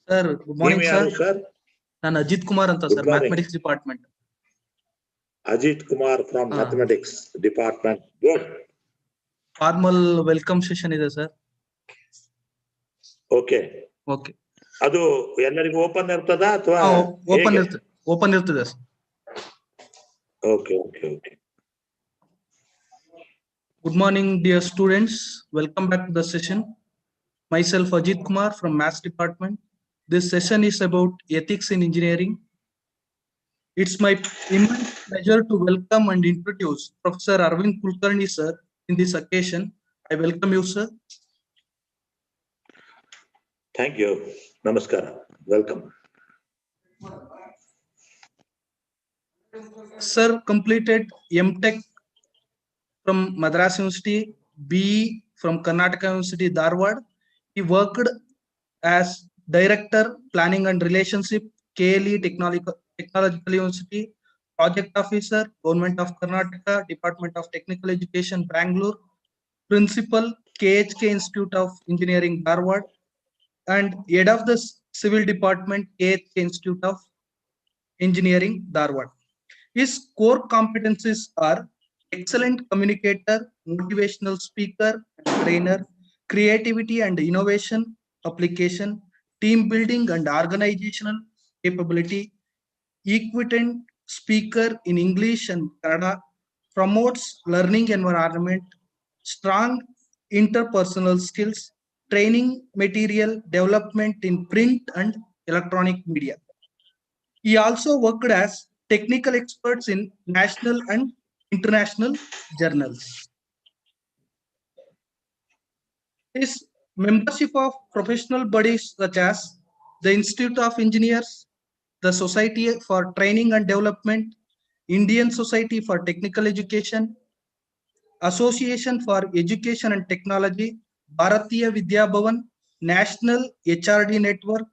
Sir, good morning, sir. sir. ನಾನು ಅಜಿತ್ ಕುಮಾರ್ ಅಂತ Good sir, morning. Mathematics department. Ajit Kumar from Mathematics Department. Good. Formal welcome session ಇದೆ sir. Okay. Okay. ಅದು ಎಲ್ಲರಿಗೂ open ಇರ್ತದಾ ಅಥವಾ open ಇರ್ತದೆ sir. Okay. Good morning, dear students. Welcome back to the session. Myself Ajit Kumar from Maths Department. This session is about ethics in engineering. It's my immense pleasure to welcome and introduce Professor Arvind Kulkarni, sir, in this occasion. I welcome you, sir. Thank you. Namaskara. Welcome. Sir completed M.Tech from Madras University, BE from Karnataka University, Dharwad. He worked as Director, Planning and Relationship, KLE Technological University, Project Officer, Government of Karnataka, Department of Technical Education, Bangalore, Principal, KHK Institute of Engineering, Dharwad, and Head of the Civil Department, KHK Institute of Engineering, Dharwad. His core competencies are excellent communicator, motivational speaker and trainer, creativity and innovation, application, team building and organizational capability, equitant speaker in English and Kannada, promotes learning environment, strong interpersonal skills, training material development in print and electronic media. He also worked as technical experts in national and international journals. His membership of professional bodies such as the Institute of Engineers, the Society for Training and Development, Indian Society for Technical Education, Association for Education and Technology, Bharatiya Vidya Bhavan, National HRD Network,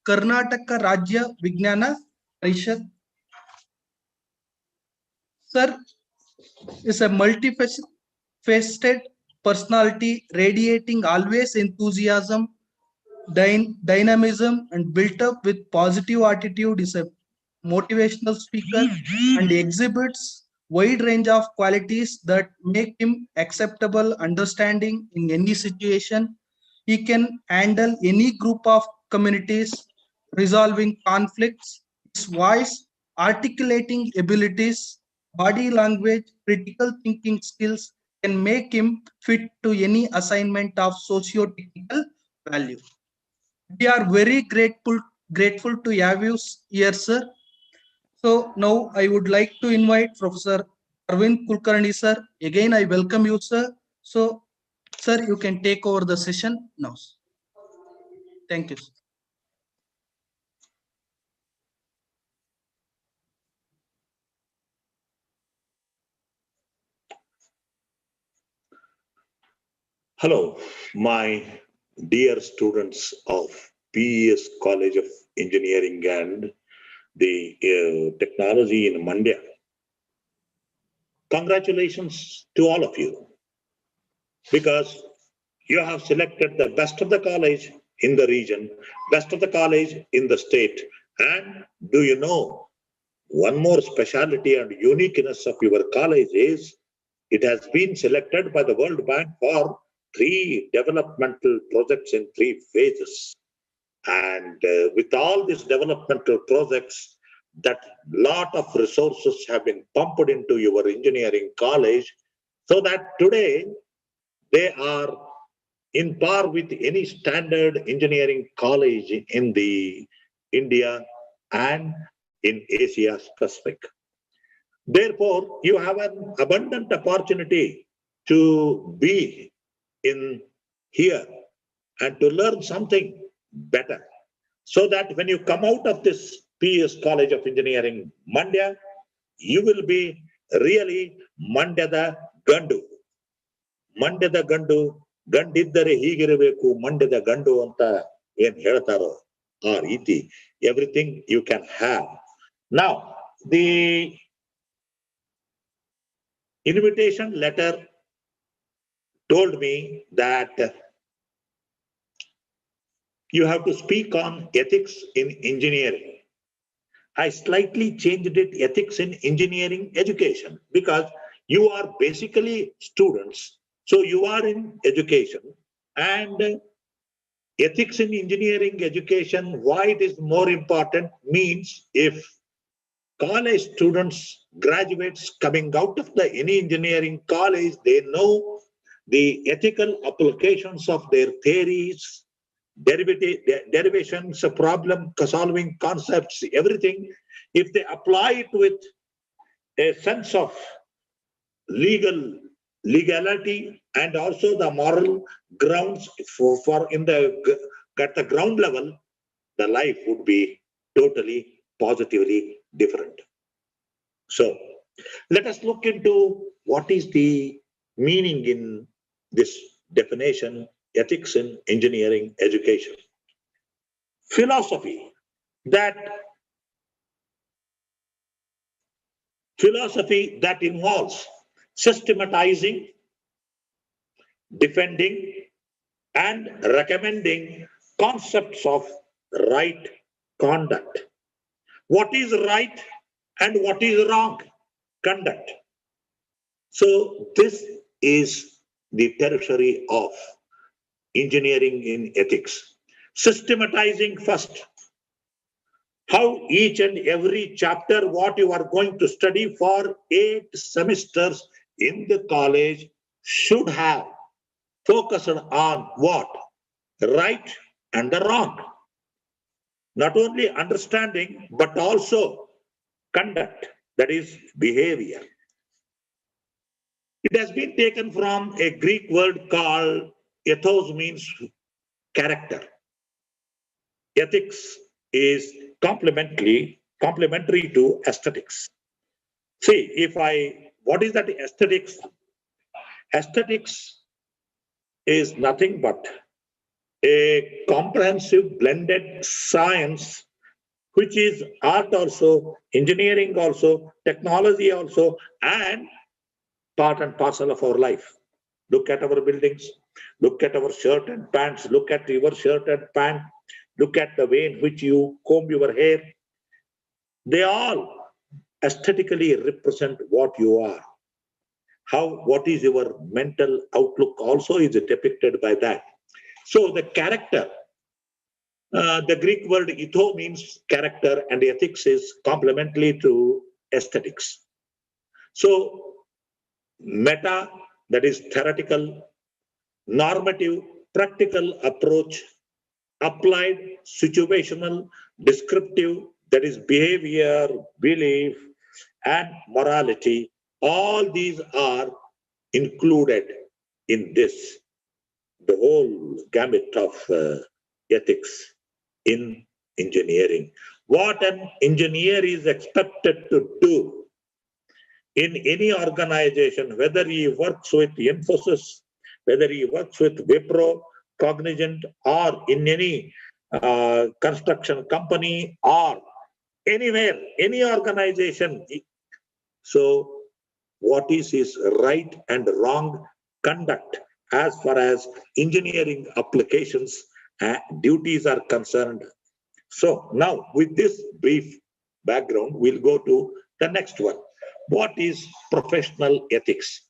Karnataka Rajya Vignana Parishad. Sir is a multifaceted personality radiating always enthusiasm, dynamism, and built up with positive attitude. Is a motivational speaker and exhibits wide range of qualities that make him acceptable, understanding in any situation. He can handle any group of communities, resolving conflicts. His voice, articulating abilities, body language, critical thinking skills can make him fit to any assignment of socio-technical value. We are very grateful to have you here, sir. So now I would like to invite Professor Arvind Kulkarni, sir. Again, I welcome you, sir. So, sir, you can take over the session now. Thank you, sir. Hello, my dear students of PES College of Engineering and the Technology in Mandya. Congratulations to all of you, because you have selected the best of the college in the region, best of the college in the state. And do you know, one more speciality and uniqueness of your college is it has been selected by the World Bank for 3 developmental projects in 3 phases. And with all these developmental projects, that lot of resources have been pumped into your engineering college, so that today they are in par with any standard engineering college in the India and in Asia Pacific. Therefore, you have an abundant opportunity to be in here and to learn something better, so that when you come out of this PES College of Engineering, Mandya, you will be really Mandyada Gandu. Mandyada Gandu, Gandiddare Higirabeku, Mandyada Gandu anta yen heltaro, aa reeti everything you can have. Now, the invitation letter told me that you have to speak on ethics in engineering. I slightly changed it, ethics in engineering education, because you are basically students. So you are in education, and ethics in engineering education, why it is more important means if college students, graduates coming out of the any engineering college, they know the ethical applications of their theories, derivations, problem solving concepts, everything. If they apply it with a sense of legality and also the moral grounds for in the at the ground level, the life would be totally positively different. So let us look into what is the meaning in this definition, ethics in engineering education. Philosophy that involves systematizing, defending, and recommending concepts of right conduct. What is right and what is wrong conduct? So this is the territory of engineering in ethics. Systematizing first, how each and every chapter, what you are going to study for 8 semesters in the college should have focused on what? Right and the wrong. Not only understanding, but also conduct, that is behavior. It has been taken from a Greek word called ethos, means character. Ethics is complementary to aesthetics. See, what is that aesthetics? Aesthetics is nothing but a comprehensive blended science, which is art also, engineering also, technology also, and part and parcel of our life. Look at our buildings, look at our shirt and pants, look at your shirt and pant, look at the way in which you comb your hair. They all aesthetically represent what you are. What is your mental outlook also is depicted by that. So the character, the Greek word etho means character, and ethics is complementary to aesthetics. So meta, that is theoretical, normative, practical approach, applied, situational, descriptive, that is behavior, belief, and morality. All these are included in this, the whole gamut of ethics in engineering. What an engineer is expected to do in any organization, whether he works with Infosys, whether he works with Wipro, Cognizant, or in any construction company, or anywhere, any organization. So what is his right and wrong conduct as far as engineering applications duties are concerned? So now with this brief background, we'll go to the next one. What is professional ethics?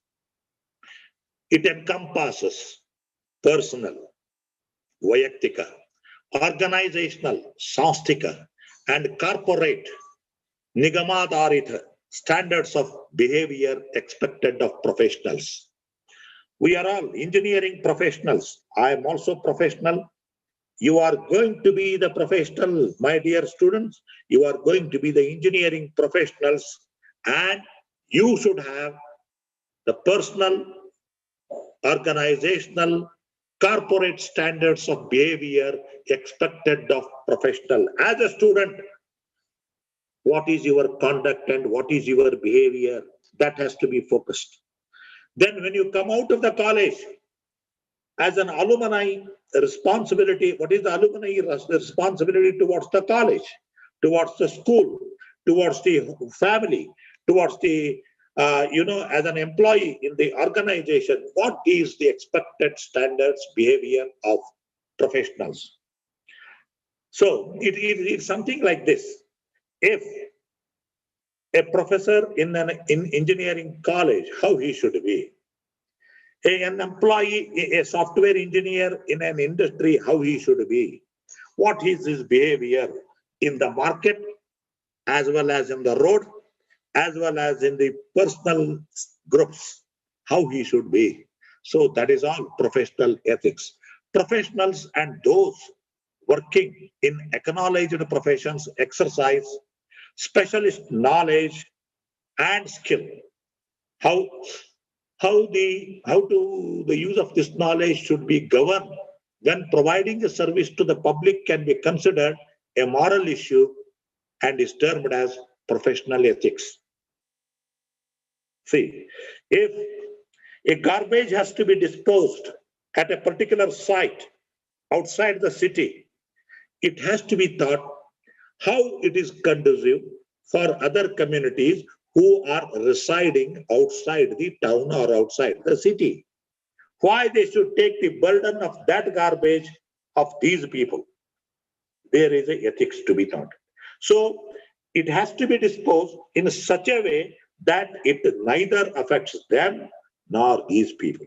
It encompasses personal, vayaktika, organizational, sanstika, and corporate, nigamadharitha, standards of behavior expected of professionals. We are all engineering professionals. I am also professional. You are going to be the professional, my dear students. You are going to be the engineering professionals, and you should have the personal, organizational, corporate standards of behavior expected of professional. As a student, what is your conduct and what is your behavior? That has to be focused. Then when you come out of the college, as an alumni responsibility, what is the alumni responsibility towards the college, towards the school, towards the family, towards the, as an employee in the organization? What is the expected standards behavior of professionals? So it's something like this. If a professor in an engineering college, how he should be. An employee, a software engineer in an industry, how he should be. What is his behavior in the market, as well as in the road, as well as in the personal groups, how he should be. So that is all professional ethics. Professionals and those working in acknowledged professions exercise specialist knowledge and skill. How the use of this knowledge should be governed when providing a service to the public can be considered a moral issue and is termed as professional ethics. See, if a garbage has to be disposed at a particular site outside the city, it has to be thought how it is conducive for other communities who are residing outside the town or outside the city. Why they should take the burden of that garbage of these people. There is a ethics to be thought. So it has to be disposed in such a way that it neither affects them nor these people.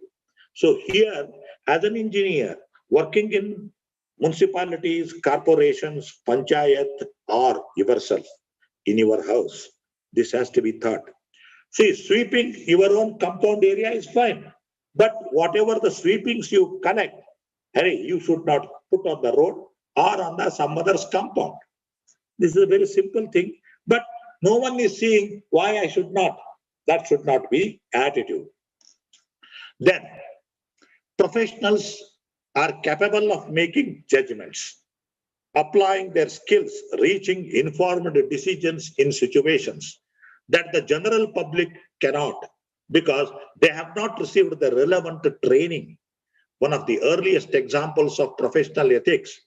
So here, as an engineer working in municipalities, corporations, panchayat, or yourself in your house, this has to be thought. See, sweeping your own compound area is fine, but whatever the sweepings you collect, hey, you should not put on the road or on the some other's compound. This is a very simple thing, but no one is seeing why I should not. That should not be attitude. Then professionals are capable of making judgments, applying their skills, reaching informed decisions in situations that the general public cannot because they have not received the relevant training. One of the earliest examples of professional ethics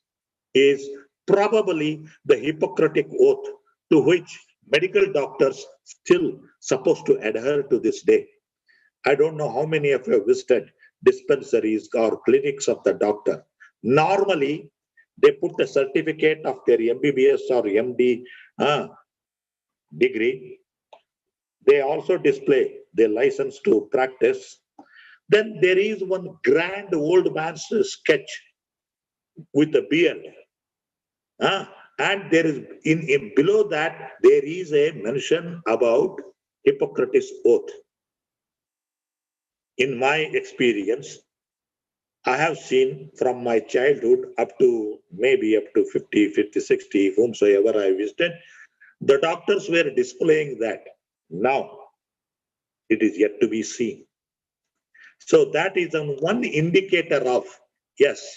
is probably the Hippocratic Oath, to which medical doctors still supposed to adhere to this day. I don't know how many of you have visited dispensaries or clinics of the doctor. Normally, they put a certificate of their MBBS or MD degree. They also display their license to practice. Then there is one grand old man's sketch with a beard. And there is in below that there is a mention about Hippocrates Oath. In my experience, I have seen from my childhood up to maybe up to 50, 60, whomsoever I visited, the doctors were displaying that. Now it is yet to be seen. So that is one indicator of, yes,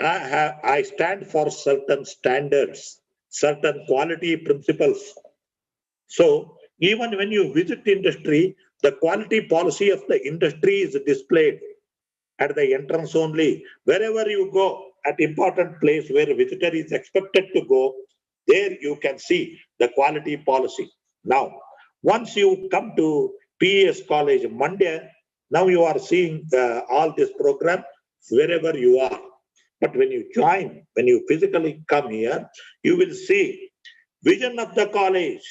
I stand for certain standards, certain quality principles. So even when you visit industry, the quality policy of the industry is displayed at the entrance only. Wherever you go, at important place where a visitor is expected to go, there you can see the quality policy. Now, once you come to PES College Monday, now you are seeing all this program wherever you are. But when you join, when you physically come here, you will see vision of the college,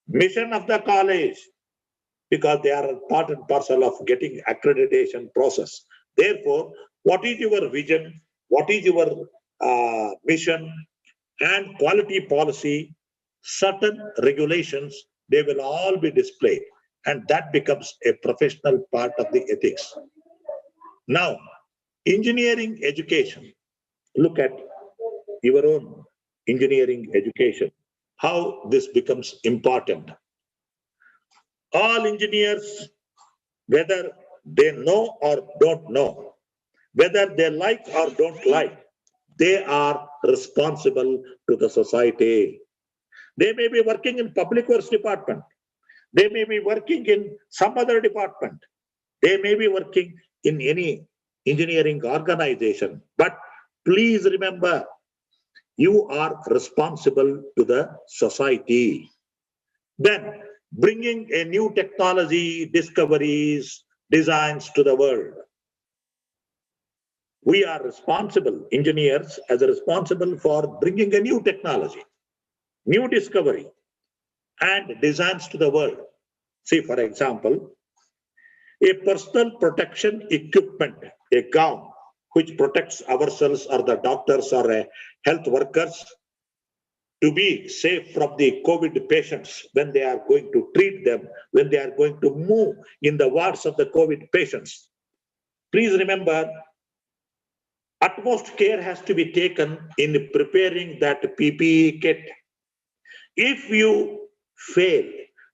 mission of the college, because they are a part and parcel of getting accreditation process. Therefore, what is your vision? What is your mission and quality policy? Certain regulations, they will all be displayed, and that becomes a professional part of the ethics. Now, engineering education. Look at your own engineering education, how this becomes important. All engineers, whether they know or don't know, whether they like or don't like, they are responsible to the society. They may be working in public works department. They may be working in some other department. They may be working in any engineering organization. But please remember, you are responsible to the society. Then bringing a new technology, discoveries, designs to the world. We are responsible, engineers as responsible for bringing a new technology, new discovery, and designs to the world. See, for example, a personal protection equipment, a gown, which protects ourselves or the doctors or health workers to be safe from the COVID patients when they are going to treat them, when they are going to move in the wards of the COVID patients. Please remember, utmost care has to be taken in preparing that PPE kit. If you fail,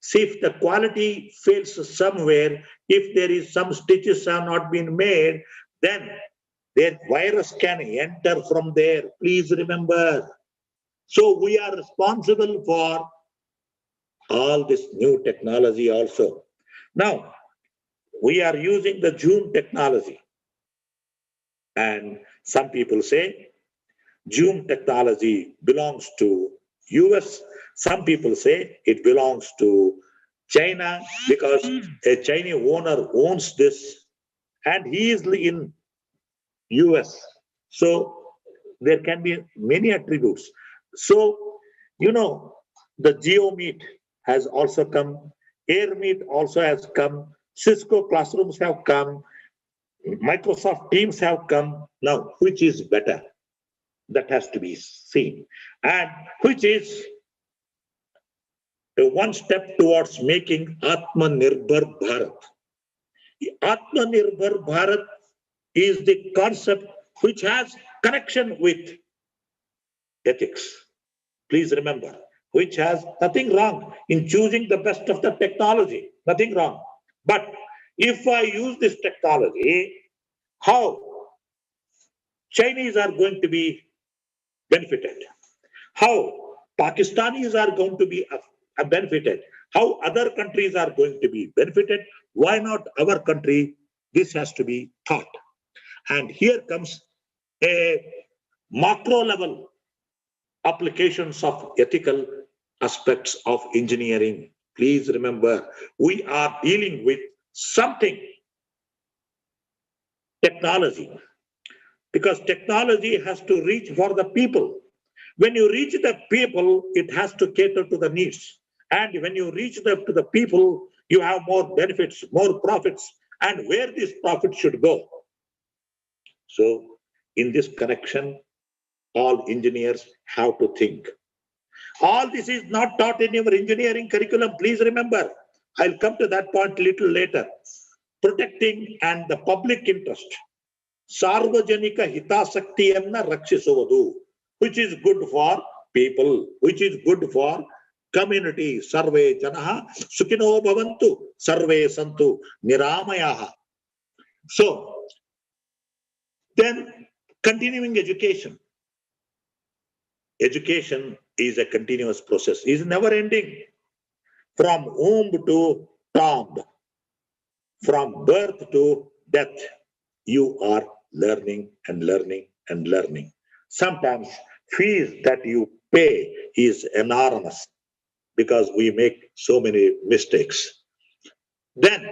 see if the quality fails somewhere, if there is some stitches have not been made, then their virus can enter from there. Please remember. So we are responsible for all this new technology also. Now, we are using the Zoom technology. And some people say Zoom technology belongs to US. Some people say it belongs to China because a Chinese owner owns this and he is in US. So there can be many attributes. So, the GeoMeet has also come, AirMeet also has come, Cisco classrooms have come, Microsoft Teams have come. Now, which is better? That has to be seen. And which is one step towards making Atmanirbhar Bharat. Atmanirbhar Bharat is the concept which has connection with ethics. Please remember, which has nothing wrong in choosing the best of the technology, nothing wrong. But if I use this technology, how Chinese are going to be benefited? How Pakistanis are going to be benefited? How other countries are going to be benefited? Why not our country? This has to be thought. And here comes a macro level applications of ethical aspects of engineering. Please remember, we are dealing with something, technology, because technology has to reach for the people. When you reach the people, it has to cater to the needs. And when you reach to the people, you have more benefits, more profits, and where this profit should go. So in this connection, all engineers have to think. All this is not taught in your engineering curriculum. Please remember, I'll come to that point a little later. Protecting and the public interest. Sarvajanika hitasaktiyanna rakshisuvodu, which is good for people, which is good for community. Sarve janaha sukhino bhavantu, sarve santu niramayaha. So, then continuing education. Education is a continuous process, is never ending. From womb to tomb, from birth to death, you are learning and learning and learning. Sometimes fees that you pay is enormous because we make so many mistakes. Then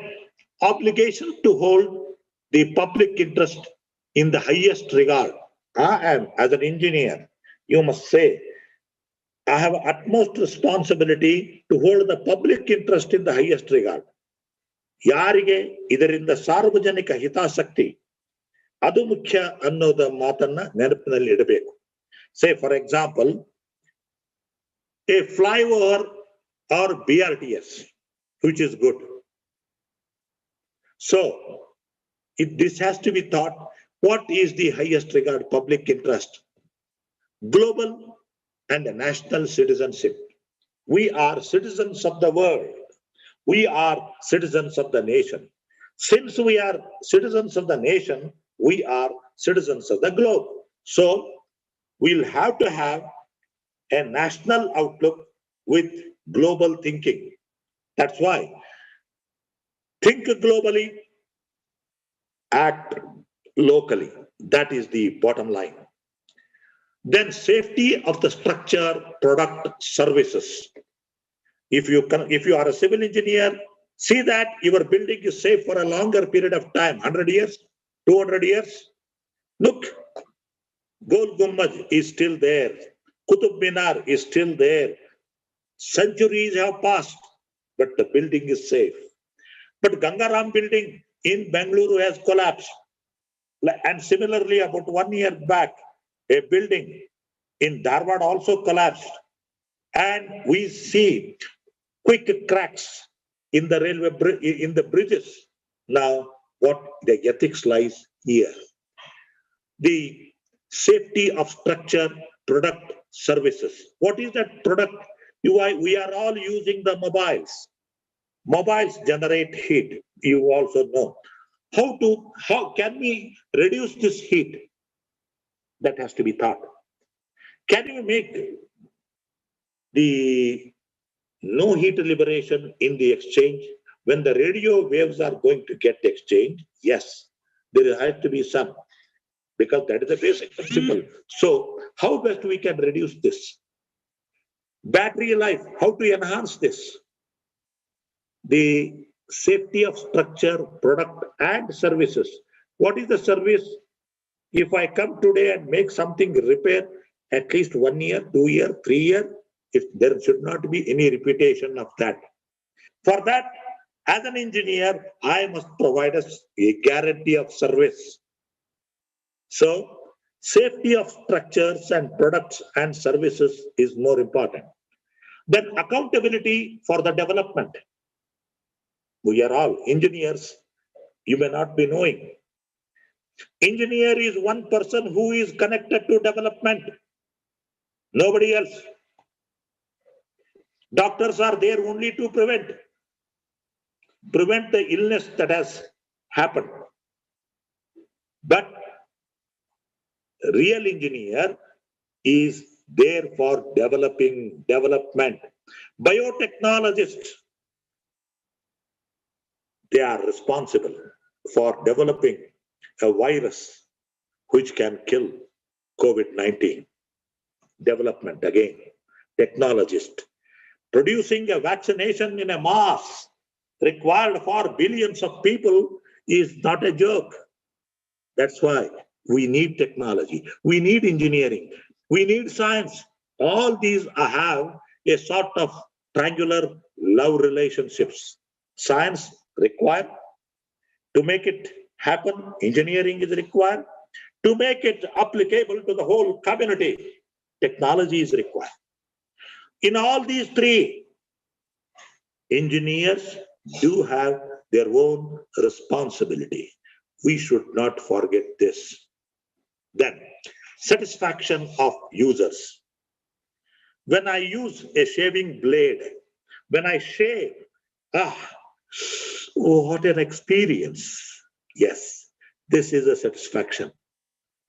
obligation to hold the public interest in the highest regard. I am, as an engineer, you must say, I have utmost responsibility to hold the public interest in the highest regard. ಯಾರಿಗೆ ಇದರಿಂದ ಸಾರ್ವಜನಿಕ ಹಿತಾಸಕ್ತಿ ಅದು ಮುಖ್ಯ ಅನ್ನೋದ ಮಾತನ್ನ ನೆನಪಿನಲ್ಲಿ ಇಡಬೇಕು. Say for example, a flyover or BRTS, which is good. So this has to be thought, what is the highest regard public interest? Global and national citizenship. We are citizens of the world. We are citizens of the nation. Since we are citizens of the nation, we are citizens of the globe. So we'll have to have a national outlook with global thinking. That's why think globally, act locally. That is the bottom line. Then safety of the structure, product, services. If you are a civil engineer, see that your building is safe for a longer period of time, 100 years, 200 years. Look, Gol Gumbaz is still there. Qutub Minar is still there. Centuries have passed, but the building is safe. But Gangaram building in Bengaluru has collapsed. And similarly, about 1 year back, a building in Dharwad also collapsed. And we see quick cracks in the in the bridges. Now, what the ethics lies here? The safety of structure, product, services. What is that product? We are all using the mobiles. Mobiles generate heat. You also know. How can we reduce this heat? That has to be thought. Can you make the no heat liberation in the exchange when the radio waves are going to get exchanged? Yes, there has to be some, because that is a basic principle. So how best we can reduce this? Battery life, how to enhance this? The safety of structure, product and services. What is the service? If I come today and make something repair, at least 1 year, 2 year, 3 year, if there should not be any repetition of that. For that, as an engineer, I must provide us a guarantee of service. So, safety of structures and products and services is more important. Then accountability for the development. We are all engineers. You may not be knowing. Engineer is one person who is connected to development. Nobody else. Doctors are there only to prevent the illness that has happened. But real engineer is there for development. Biotechnologists, they are responsible for developing a virus which can kill COVID-19. Development again, technologist. Producing a vaccination in a mass required for billions of people is not a joke. That's why we need technology, we need engineering, we need science. All these have a sort of triangular love relationships. Science required to make it happen, engineering is required to make it applicable to the whole community. Technology is required. In all these three, engineers do have their own responsibility. We should not forget this. Then, satisfaction of users. When I use a shaving blade, when I shave, oh, what an experience. Yes, this is a satisfaction.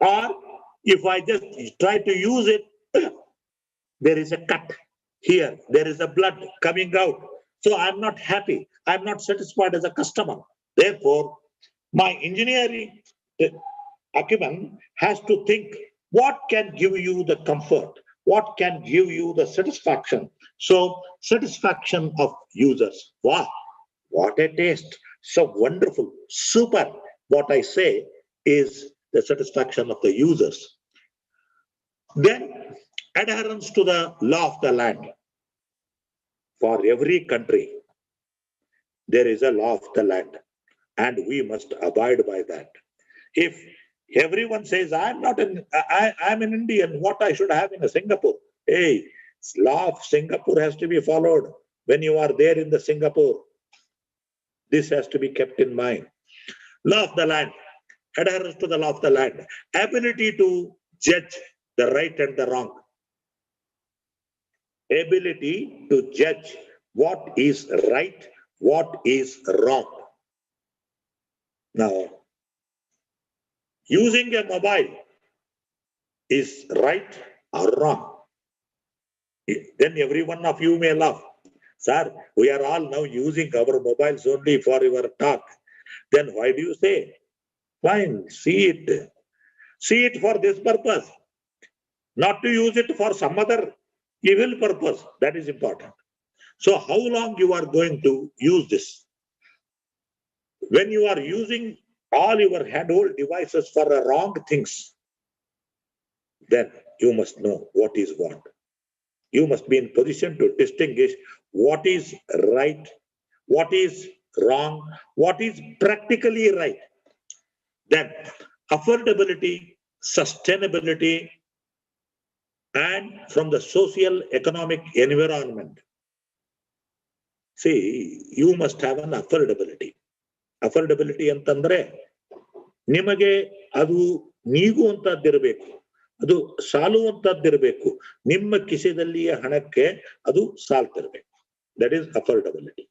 Or if I just try to use it, there is a cut here, there is a blood coming out. So I'm not happy, I'm not satisfied as a customer. Therefore, my engineering acumen has to think what can give you the comfort, what can give you the satisfaction. So satisfaction of users. Wow, what a taste. So wonderful, super. What I say is the satisfaction of the users. Then adherence to the law of the land. For every country, there is a law of the land, and we must abide by that. If everyone says, I'm an Indian, what I should have in a Singapore? Hey, law of Singapore has to be followed when you are there in the Singapore. This has to be kept in mind. Law of the land, adherence to the law of the land, ability to judge the right and the wrong. Ability to judge what is right, what is wrong. Now, using a mobile is right or wrong. Then every one of you may laugh. Sir, we are all now using our mobiles only for your talk. Then why do you say? Fine, see it. See it for this purpose. Not to use it for some other evil purpose. That is important. So how long you are going to use this? When you are using all your handhold devices for wrong things, then you must know what is what. You must be in position to distinguish what is right, what is wrong, what is practically right. Then affordability, sustainability, and from the social economic environment. See, you must have an affordability. Affordability ಅಂತಂದ್ರೆ ನಿಮಗೆ ಅದು ನೀಗುವಂತದ್ದಿರಬೇಕು, ಅದು ಸಾಲುವಂತದ್ದಿರಬೇಕು, ನಿಮ್ಮ ಕಿಸೆದಲ್ಲಿಯ ಹಣಕ್ಕೆ ಅದು ಸಾಲ್ತಿರ್ಬೇಕು. That is affordability.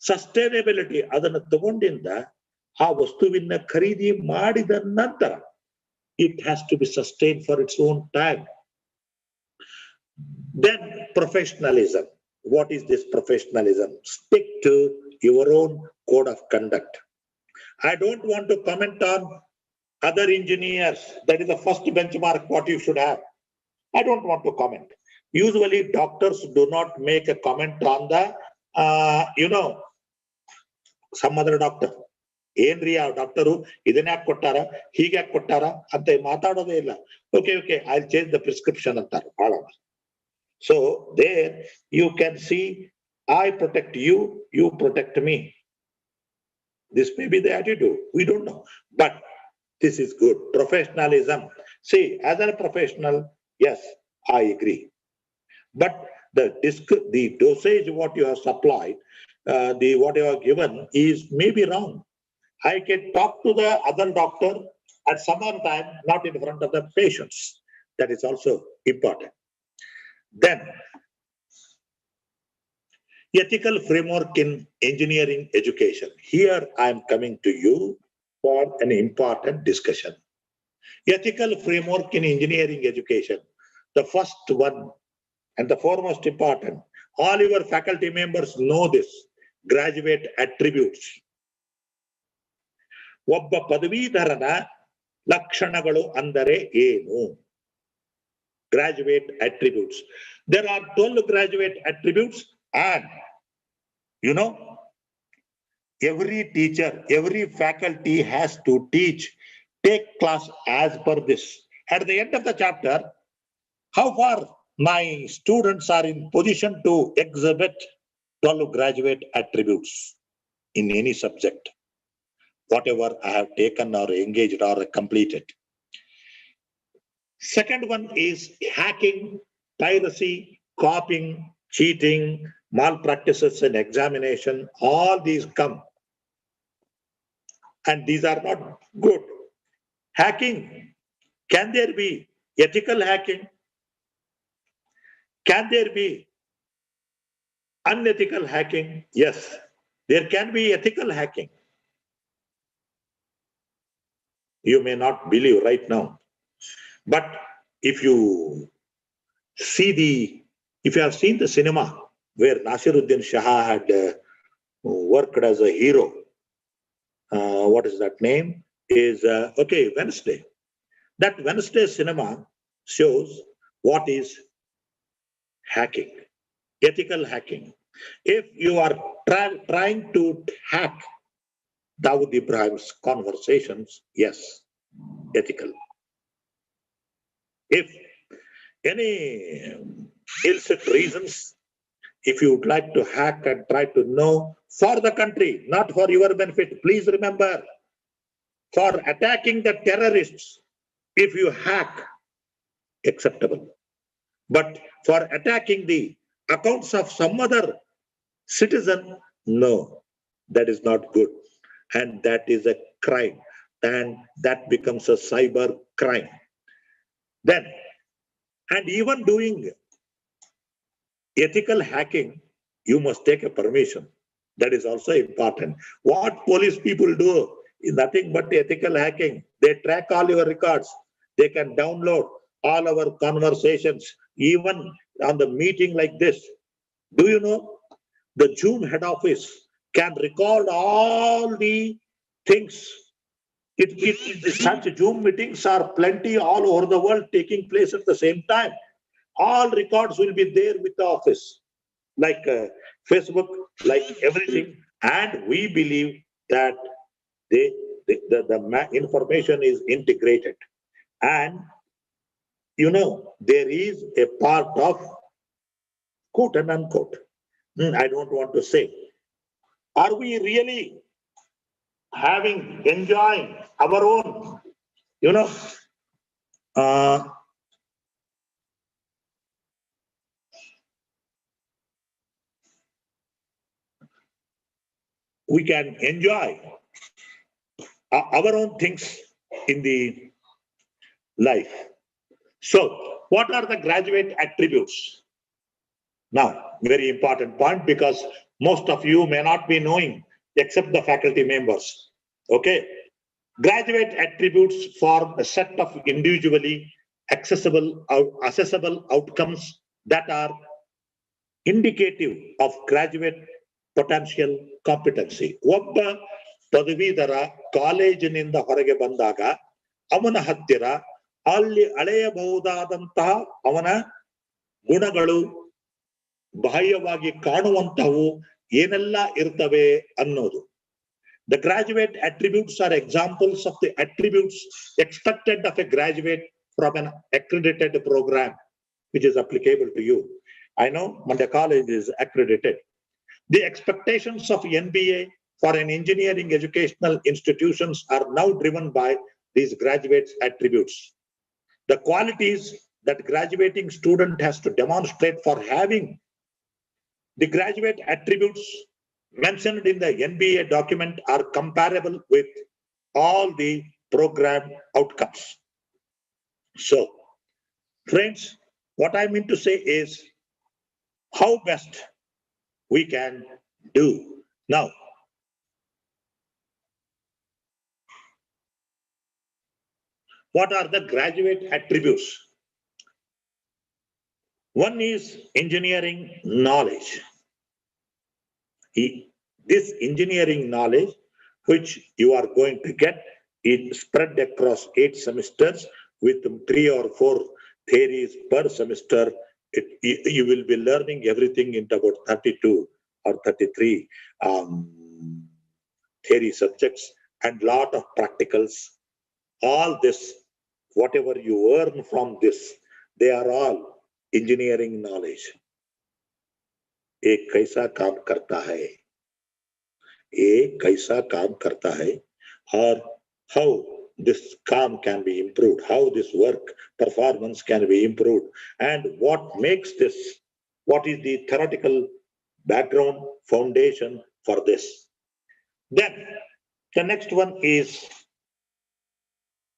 Sustainability, ಅದನ್ನು ತಗೊಂಡಿಂದ ಆ ವಸ್ತುವಿನ ಖರೀದಿ ಮಾಡಿದ ನಂತರ it has to be sustain for its own time. Then professionalism. What is this professionalism? Stick to your own code of conduct. I don't want to comment on other engineers. That is the first benchmark what you should have. I don't want to comment. Usually doctors do not make a comment on the, some other doctor. ಏನ್ರಿ ಆ doctor ಇದನ್ನ ಯಾಕೆ ಕೊಟ್ಟಾರ, ಹೀಗೆ ಯಾಕೆ ಕೊಟ್ಟಾರ ಅಂತ ಮಾತಾಡೋದೇ ಇಲ್ಲ. Okay I change the prescription ಅಂತಾರೆ ಬಹಳ. So there you can see, I protect you, you protect me. This may be the attitude, we don't know, but this is good. Professionalism. See, as a professional, yes, I agree. But the dosage what you have supplied, what you have given is maybe wrong. I can talk to the other doctor at some other time, not in front of the patients. That is also important. Then, ethical framework in engineering education. Here I am coming to you for an important discussion. Ethical framework in engineering education. The first one and the foremost important, all your faculty members know this, graduate attributes. ಒಬ್ಬ ಪದವೀಧರನ ಲಕ್ಷಣಗಳು ಅಂದರೆ ಏನು? Graduate attributes. There are 12 graduate attributes, and every teacher, every faculty has to take class as per this. At the end of the chapter, how far my students are in position to exhibit 12 graduate attributes in any subject, whatever I have taken or engaged or completed. Second one is hacking, piracy, copying, cheating, malpractices in examination. All these come, and these are not good. Hacking, can there be ethical hacking? Can there be unethical hacking? Yes, there can be ethical hacking. You may not believe right now, but if you have seen the cinema where Nasiruddin Shah had worked as a hero, what is that name? Is Wednesday. That Wednesday cinema shows what is hacking, ethical hacking. If you are trying to hack Dawood Ibrahim's conversations, yes, ethical. If any illicit reasons, if you would like to hack and try to know for the country, not for your benefit, please remember, for attacking the terrorists, if you hack, acceptable. But for attacking the accounts of some other citizen, no, that is not good. And that is a crime. And that becomes a cyber crime. Then, and even doing ethical hacking, you must take a permission. That is also important. What police people do is nothing but ethical hacking. They track all your records. They can download all our conversations, even on the meeting like this. Do you know the Zoom head office can record all the things? Such Zoom meetings are plenty all over the world taking place at the same time. All records will be there with the office, like Facebook, like everything. And we believe that information is integrated. And you know, there is a part of quote and unquote, I don't want to say, are we really enjoying our own, you know, we can enjoy our own things in the life. So what are the graduate attributes? Now, very important point, because most of you may not be knowing except the faculty members. Okay. Graduate attributes form a set of individually accessible outcomes that are indicative of graduate potential competency. ಒಬ್ಬ ಪದವೀಧರ ಕಾಲೇಜಿನಿಂದ ಹೊರಗೆ ಬಂದಾಗ ಅವನ ಹತ್ತಿರ ಅಲ್ಲಿ ಅಳೆಯಬಹುದಾದಂತಹ ಅವನ ಗುಣಗಳು ಬಾಹ್ಯವಾಗಿ ಕಾಣುವಂತವು ಏನೆಲ್ಲ ಇರ್ತವೆ ಅನ್ನೋದು. The graduate attributes are examples of the attributes expected of a graduate from an accredited program, which is applicable to you. I know Mandya College is accredited. The expectations of NBA for an engineering educational institutions are now driven by these graduates' attributes. The qualities that graduating student has to demonstrate for having the graduate attributes mentioned in the NBA document are comparable with all the program outcomes. So, friends, what I mean to say is how best we can do. Now, what are the graduate attributes? One is engineering knowledge. This engineering knowledge, which you are going to get, is spread across 8 semesters with 3 or 4 theories per semester. You will be learning everything in about 32 or 33 theory subjects and lot of practicals. All this, whatever you earn from this, they are all engineering knowledge. एक कैसा काम करता है, एक कैसा काम करता है, और how this काम can be improved, how this work performance can be improved, and what makes this, what is the theoretical background foundation for this. Then the next one is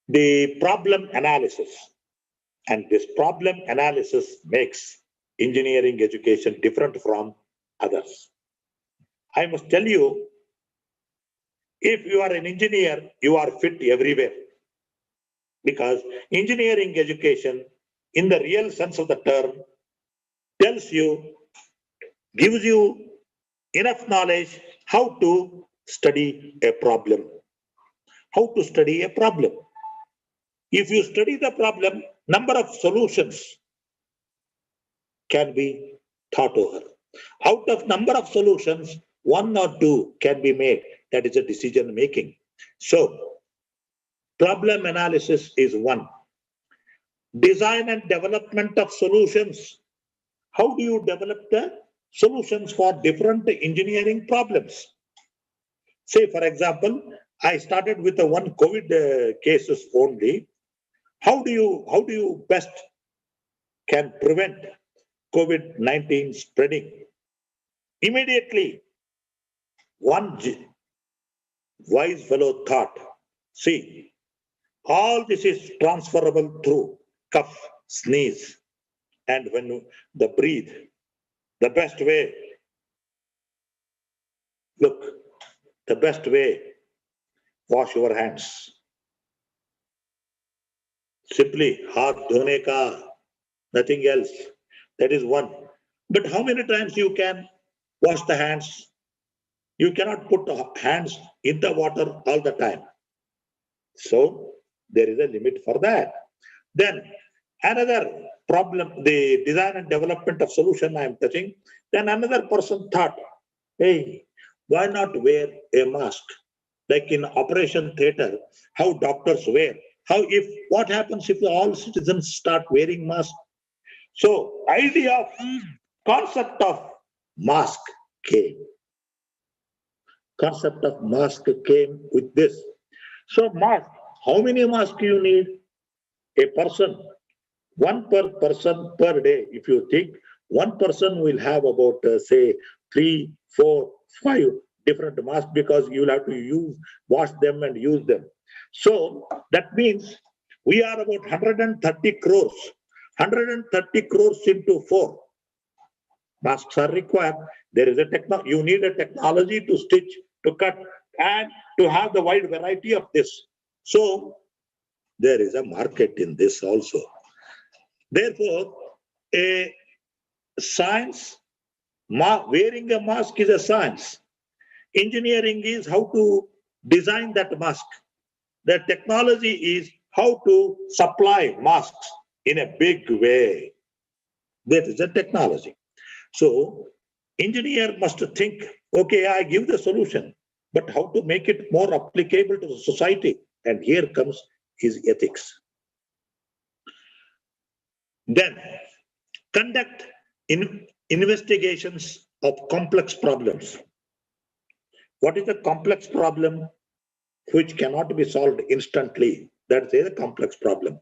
the problem analysis, and this problem analysis makes engineering education different from others. I must tell you, if you are an engineer, you are fit everywhere, because engineering education in the real sense of the term tells you, gives you enough knowledge how to study a problem. How to study a problem. If you study the problem, number of solutions can be thought over. Out of number of solutions, 1 or 2 can be made. That is a decision making. So, problem analysis is one. Design and development of solutions. How do you develop the solutions for different engineering problems? Say, for example, I started with the one COVID cases only. How do you best can prevent COVID-19 spreading? Immediately, one wise fellow thought, see, all this is transferable through cough, sneeze, and when the breathe, the best way, look, the best way, wash your hands. Simply, haath dhone ka, nothing else. That is one. But how many times you can wash the hands? You cannot put hands in the water all the time. So there is a limit for that. Then another problem, the design and development of solution I am touching. Then another person thought, hey, why not wear a mask? like in Operation Theater, how doctors wear, what happens if all citizens start wearing masks? So concept of mask came. Concept of mask came with this. So mask, how many masks you need? A person, one per person per day. If you think one person will have about say 3, 4, 5 different masks because you will have to wash them and use them. So that means we are about 130 crores. 130 crores into 4. Masks are required. There is you need a technology to stitch, to cut, and to have the wide variety of this. So there is a market in this also. Therefore, a science, wearing a mask is a science. Engineering is how to design that mask. The technology is how to supply masks in a big way. That is a technology. So engineer must think, okay, I give the solution, but how to make it more applicable to the society? And here comes his ethics. Then conduct investigations of complex problems. What is a complex problem which cannot be solved instantly? That is a complex problem.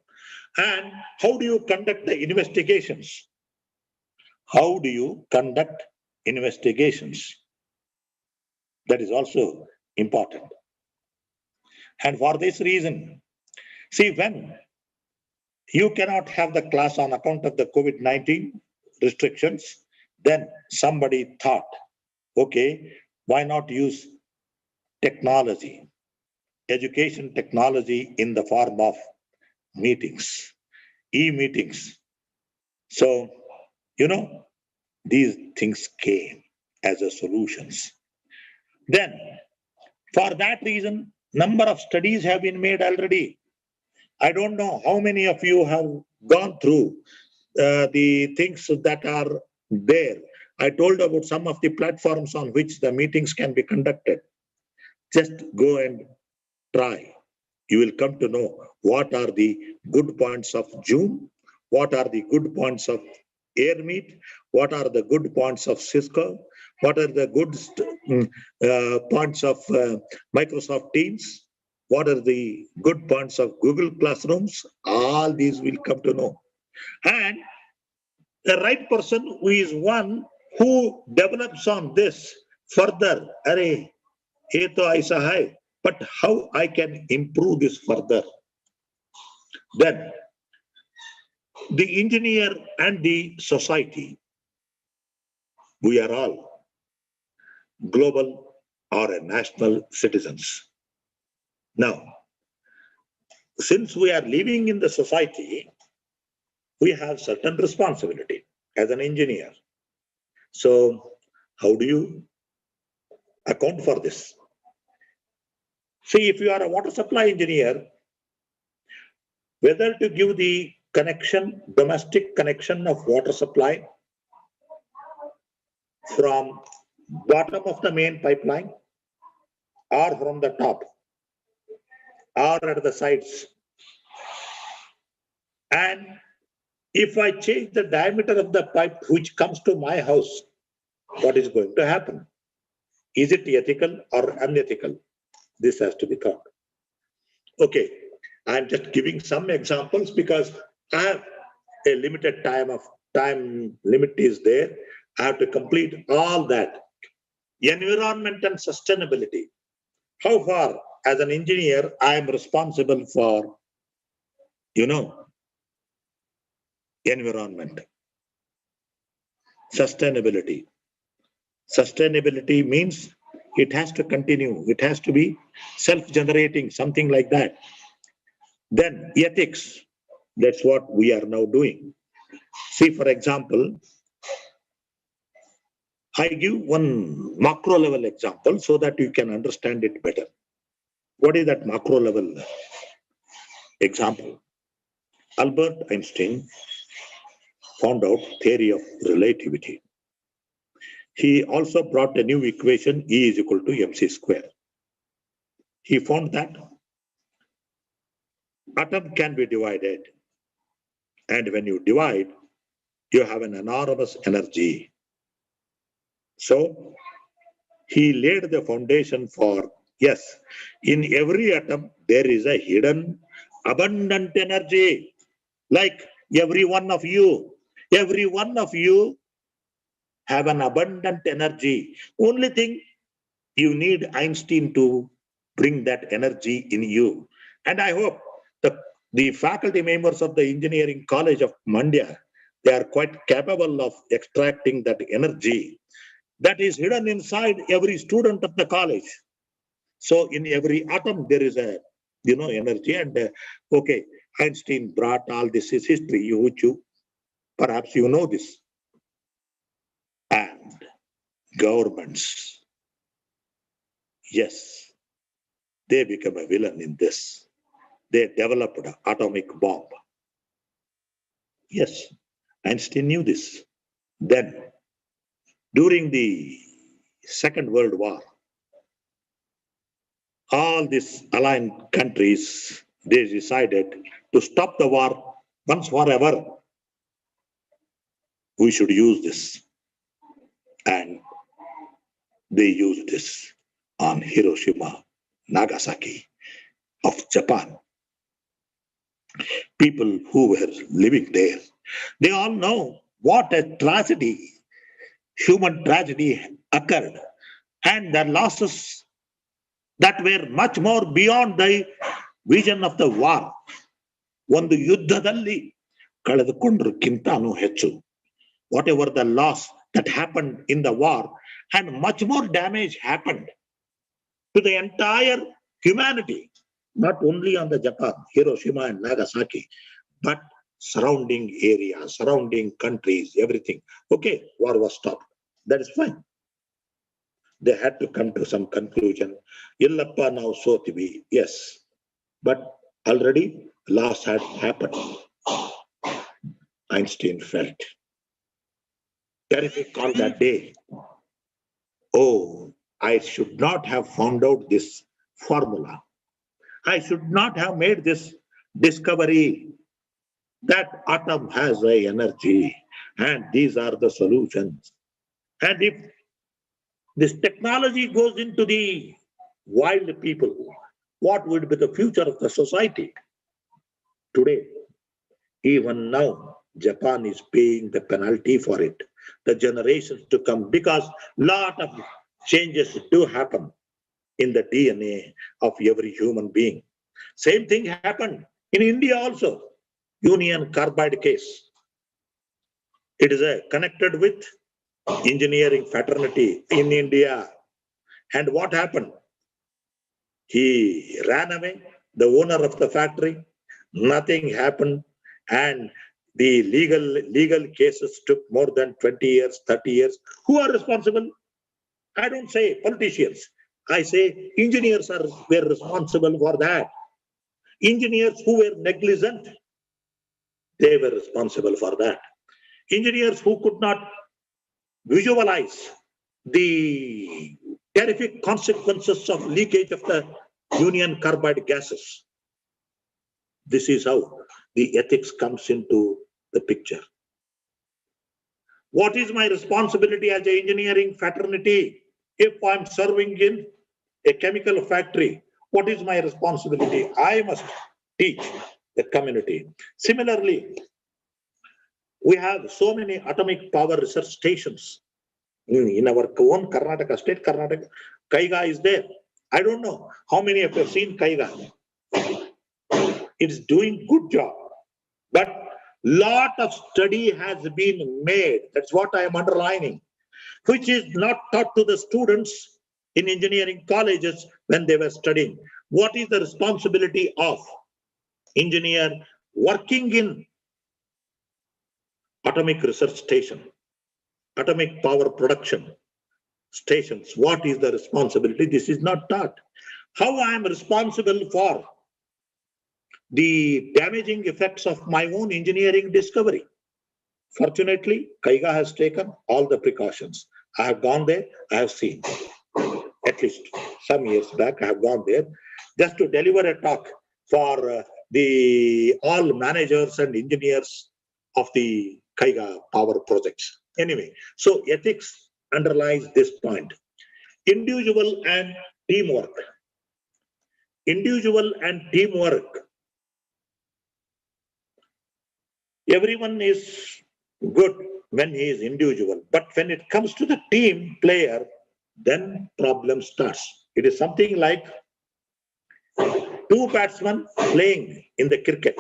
And how do you conduct the investigations? How do you conduct investigations? That is also important. And for this reason, see, when you cannot have the class on account of the COVID-19 restrictions, then somebody thought, okay, why not use technology, education technology in the form of meetings, e-meetings. So, these things came as a solutions. Then, for that reason, number of studies have been made already. I don't know how many of you have gone through the things that are there. I told about some of the platforms on which the meetings can be conducted. Just go and try. You will come to know what are the good points of Zoom, what are the good points of AirMeet, what are the good points of Cisco, what are the good points of Microsoft Teams, what are the good points of Google Classrooms. All these will come to know. And the right person who is one who develops on this further, array, ye to aisa hai, but how I can improve this further? Then the engineer and the society, we are all global or national citizens. Now, since we are living in the society, we have certain responsibility as an engineer. So how do you account for this? See, if you are a water supply engineer, whether to give the connection, domestic connection of water supply from bottom of the main pipeline or from the top or at the sides. And if I change the diameter of the pipe which comes to my house, what is going to happen? Is it ethical or unethical? This has to be thought. Okay, I'm just giving some examples because I have a limited time limit is there. I have to complete all that. Environment and sustainability. How far as an engineer I am responsible for, environment. Sustainability. Sustainability means it has to continue. It has to be self-generating, something like that. Then ethics. That's what we are now doing. See, for example, I give one macro level example so that you can understand it better. What is that macro level example? Albert Einstein found out theory of relativity. He also brought a new equation, E is equal to mc square. He found that atom can be divided. And when you divide, you have an enormous energy. So he laid the foundation for, yes, in every atom, there is a hidden abundant energy. Like every one of you have an abundant energy. Only thing, you need Einstein to bring that energy in you. And I hope the faculty members of the Engineering College of Mandya, they are quite capable of extracting that energy that is hidden inside every student of the college. So in every atom, there is a, energy. And okay, Einstein brought all this is history, which you, perhaps you know this. And governments, yes, they become a villain in this. They developed an atomic bomb. Yes, Einstein knew this. Then, during the Second World War, all these aligned countries, they decided to stop the war once forever. We should use this. And they used this on Hiroshima, Nagasaki of Japan. People who were living there, they all know what a tragedy, human tragedy occurred, and the losses that were much more beyond the vision of the war. ಒಂದು ಯುದ್ಧದಲ್ಲಿ ಕಳೆದುಕೊಂಡ್ರಕ್ಕಿಂತಾನು ಹೆಚ್ಚು. Whatever the loss that happened in the war, and much more damage happened to the entire humanity, not only on the Japan, Hiroshima and Nagasaki, but surrounding areas, surrounding countries, everything. Okay, war was stopped. That is fine. They had to come to some conclusion. Illappa now sotivi, yes, but already loss had happened. Einstein felt terrific on that day. Oh, I should not have found out this formula. I should not have made this discovery that atom has a energy and these are the solutions. And if this technology goes into the wild people, what would be the future of the society? Today, even now, Japan is paying the penalty for it, the generations to come, because lot of changes do happen in the DNA of every human being. Same thing happened in India also, union carbide case. It is connected with engineering fraternity in India. And what happened? He ran away, the owner of the factory, nothing happened, and the legal cases took more than 20 years, 30 years. Who are responsible? I don't say politicians. I say engineers were responsible for that. Engineers who were negligent, they were responsible for that. Engineers who could not visualize the terrific consequences of leakage of the union carbide gases. This is how the ethics comes into the picture. What is my responsibility as an engineering fraternity if I'm serving in a chemical factory? What is my responsibility? I must teach the community. Similarly, we have so many atomic power research stations in our own Karnataka, state Karnataka. Kaiga is there. I don't know how many of you have seen Kaiga. It's doing good job, but lot of study has been made. That's what I am underlining, which is not taught to the students in engineering colleges when they were studying. What is the responsibility of engineer working in atomic research station, atomic power production stations? What is the responsibility? This is not taught. How I am responsible for the damaging effects of my own engineering discovery. Fortunately, Kaiga has taken all the precautions. I have gone there, I have seen. At least some years back, I have gone there. just to deliver a talk for the all managers and engineers of the Kaiga power projects. Anyway, so ethics underlies this point. Individual and teamwork. Individual and teamwork. Everyone is good when he is individual, but when it comes to the team player, then problem starts. It is something like two batsmen playing in the cricket.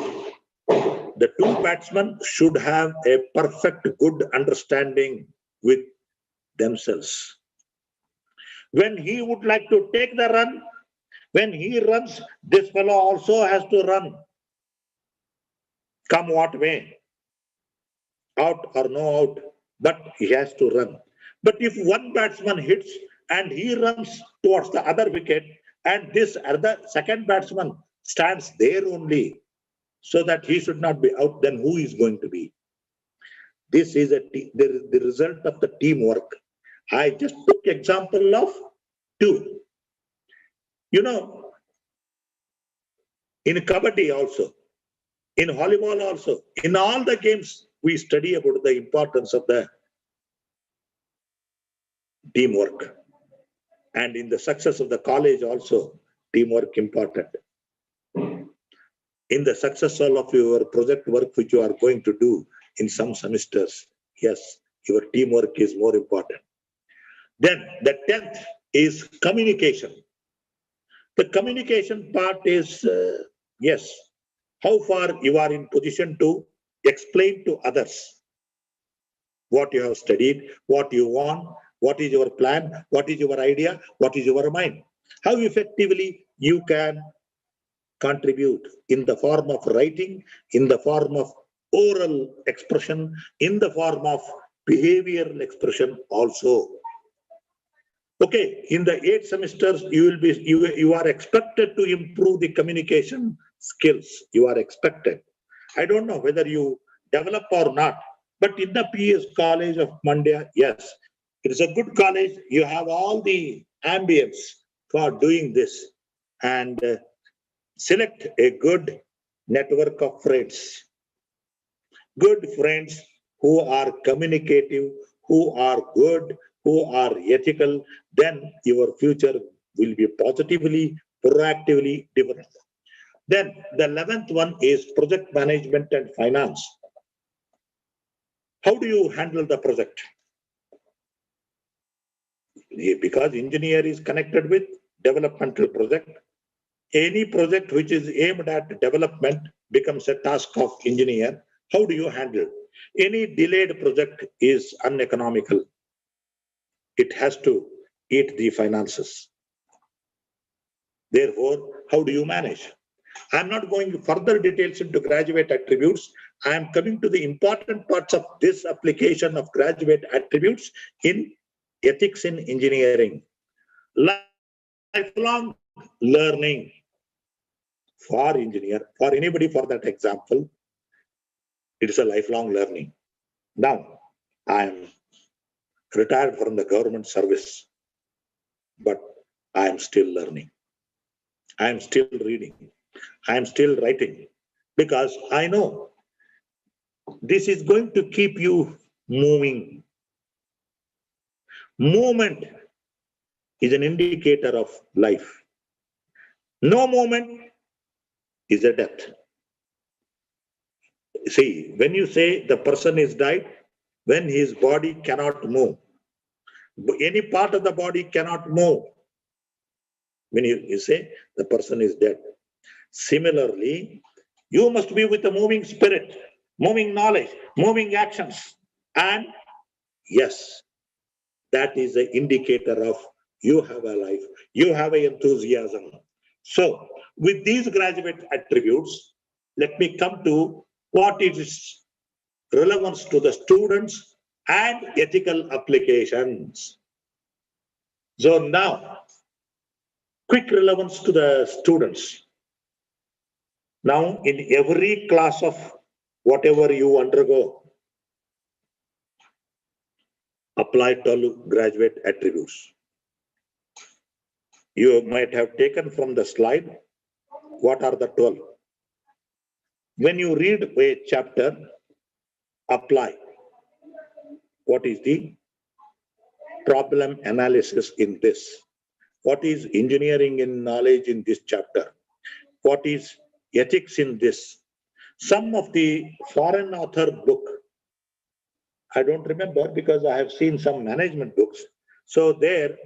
The two batsmen should have a perfect good understanding with themselves. When he would like to take the run, when he runs, this fellow also has to run. Come what may, out or no out, but he has to run. But if one batsman hits and he runs towards the other wicket, and this other second batsman stands there only, so that he should not be out, then who is going to be? This is the result of the teamwork. I just took example of two. You know, in Kabaddi also, in volleyball also, in all the games, we study about the importance of the teamwork. And in the success of the college also, teamwork important. In the success of your project work which you are going to do in some semesters, yes, your teamwork is more important. Then the 10th is communication. The communication part is, yes, how far you are in position to explain to others what you have studied, what you want, what is your plan, what is your idea, what is your mind. How effectively you can contribute in the form of writing, in the form of oral expression, in the form of behavioral expression also. Okay, in the 8 semesters, you are expected to improve the communication skills. You are expected. I don't know whether you develop or not, but in the PS College of Mandya, yes, it is a good college. You have all the ambience for doing this, and select a good network of friends. Good friends who are communicative, who are good, who are ethical, then your future will be positively, proactively developed. Then the 11th one is project management and finance. How do you handle the project? Because engineer is connected with developmental project. Any project which is aimed at development becomes a task of engineer. How do you handle? Any delayed project is uneconomical. It has to eat the finances. Therefore, how do you manage? I'm not going further details into graduate attributes. I am coming to the important parts of this application of graduate attributes in ethics in engineering. Lifelong learning for engineer, for anybody for that example, it is a lifelong learning. Now, I am retired from the government service, but I am still learning. I am still reading. I am still writing, because I know this is going to keep you moving. Movement is an indicator of life. No movement is a death. See, when you say the person is died, when his body cannot move, any part of the body cannot move, when you say the person is dead. Similarly, you must be with a moving spirit, moving knowledge, moving actions. And yes, that is an indicator of you have a life, you have an enthusiasm. So with these graduate attributes, let me come to what is relevance to the students and ethical applications. So now, quick relevance to the students. Now, in every class of whatever you undergo, apply to graduate attributes. You might have taken from the slide What are the 12? When you read a chapter, apply. What is the problem analysis in this? What is engineering in knowledge in this chapter? What is ethics in this? Some of the foreign author book, I don't remember because I have seen some management books. So there,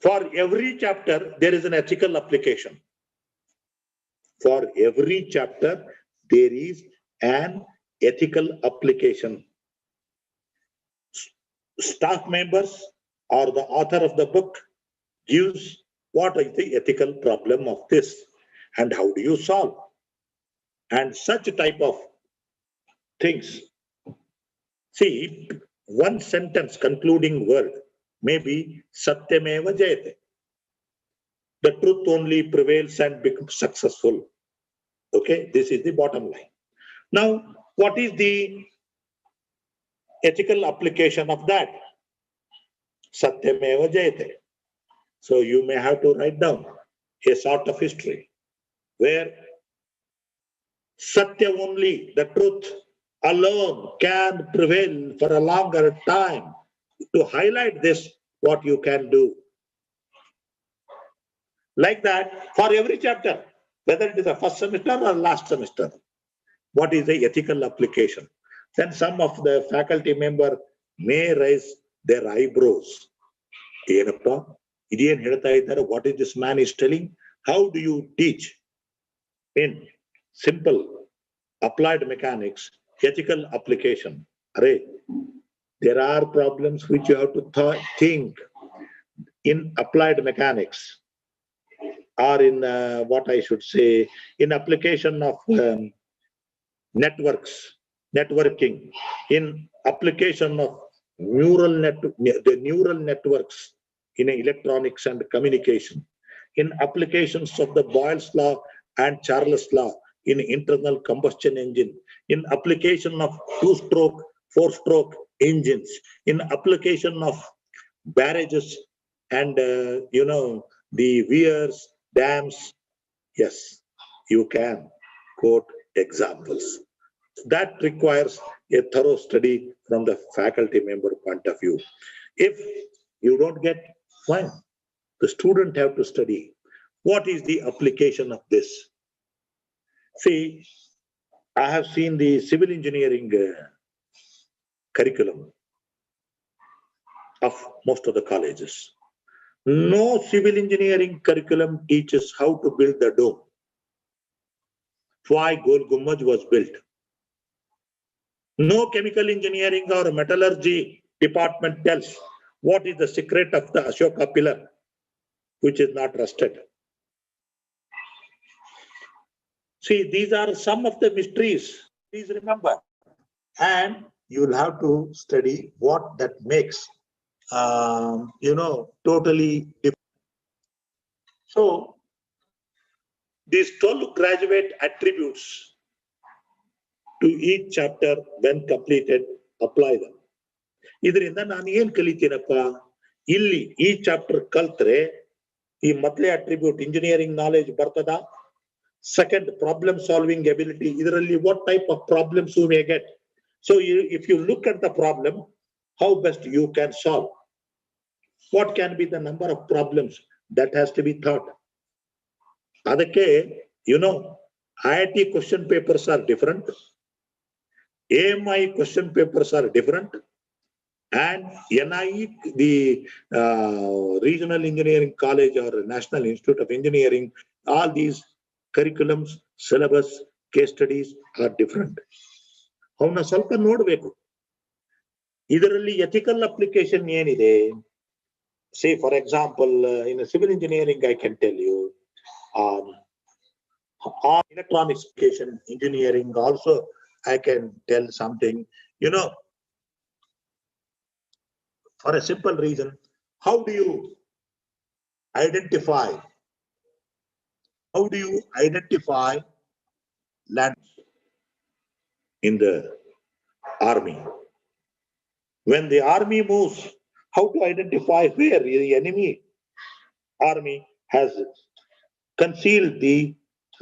for every chapter, there is an ethical application. For every chapter, there is an ethical application. Staff members or the author of the book gives what is the ethical problem of this and how do you solve? And such type of things. See, one sentence concluding word may be Satyameva Jayate. The truth only prevails and becomes successful. Okay, this is the bottom line. Now, what is the ethical application of that? Satyameva Jayate. So you may have to write down a sort of history where Satya only, the truth alone can prevail for a longer time. To highlight this, what you can do. Like that, for every chapter, whether it is a first semester or last semester, what is the ethical application? Then some of the faculty member may raise their eyebrows. What is this man is telling? How do you teach in simple applied mechanics, ethical application? There are problems which you have to think in applied mechanics or in what I should say, in application of networking, in application of the neural networks in electronics and communication, in applications of the Boyle's law and Charles law in internal combustion engine, in application of two-stroke, four-stroke engines, in application of barrages and the weirs, dams. Yes, you can quote examples. That requires a thorough study from the faculty member point of view. If you don't get, fine. The student have to study. What is the application of this? See, I have seen the civil engineering curriculum of most of the colleges. No civil engineering curriculum teaches how to build the dome. Why Gol Gumbaj was built. No chemical engineering or metallurgy department tells what is the secret of the Ashoka pillar, which is not rusted. See, these are some of the mysteries. Please remember. And you'll have to study what that makes, totally different. So, these 12 graduate attributes to each chapter when completed, apply them. ಇದರಿಂದ ನಾನು ಏನ್ ಕಲಿತೀನಪ್ಪ ಇಲ್ಲಿ ಈ chapter ಕಲ್ತ್ರೆ ಈ ಮೊದಲೇ attribute engineering knowledge ಬರ್ತದ second problem solving ability ಇದರಲ್ಲಿ what type of problems you may get so if you look at the problem how best you can solve what can be the number of problems that has to be thought ಅದಕ್ಕೆ IIT question papers are different, AMI question papers are different, and NIE, the Regional Engineering College or National Institute of Engineering, all these curriculums, syllabus, case studies are different. ಅವನ್ನ ಸ್ವಲ್ಪ ನೋಡ್ಬೇಕು. ಇದರಲ್ಲಿ ethical application ಏನಿದೆ? Say for example, in a civil engineering, I can tell you, electronics engineering also, I can tell something, for a simple reason. How do you identify land in the army? When the army moves, how to identify where the enemy army has conceal the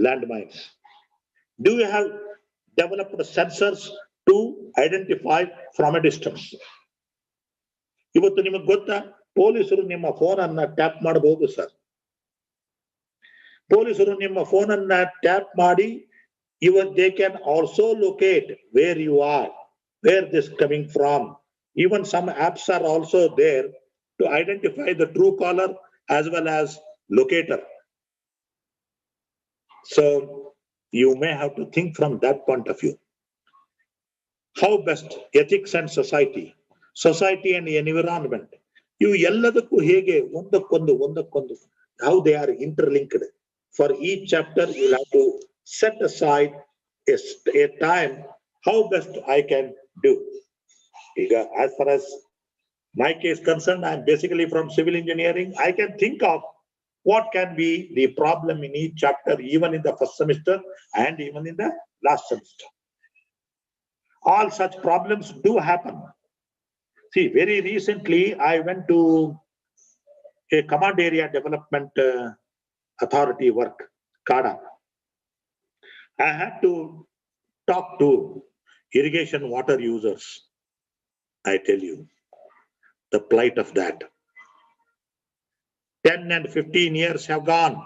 landmines? Do you have developed sensors to identify from a distance? ಇವತ್ತು ನಿಮಗೆ ಗೊತ್ತಾ, ಪೊಲೀಸರು ನಿಮ್ಮ phone ಅನ್ನ tap ಮಾಡಬಹುದು sir. ಪೊಲೀಸರು ನಿಮ್ಮ phone ಅನ್ನ ಟ್ಯಾಪ್ ಮಾಡಿ, even they can also locate where you are, where this coming from. Even some apps are also there to identify the true caller as well as locator. So you may have to think from that point of view. How best ethics and society and environment, you ಎಲ್ಲದಕ್ಕೂ ಹೇಗೆ ಒಂದಕ್ಕೊಂದು how they are interlinked. For each chapter you have to set aside a time how best I can do. As far as my case concerned, I am basically from civil engineering. I can think of what can be the problem in each chapter, even in the first semester and even in the last semester. All such problems do happen. See, very recently I went to a command area development authority work, CADA. I had to talk to irrigation water users. I tell you, the plight of that. 10 and 15 years have gone.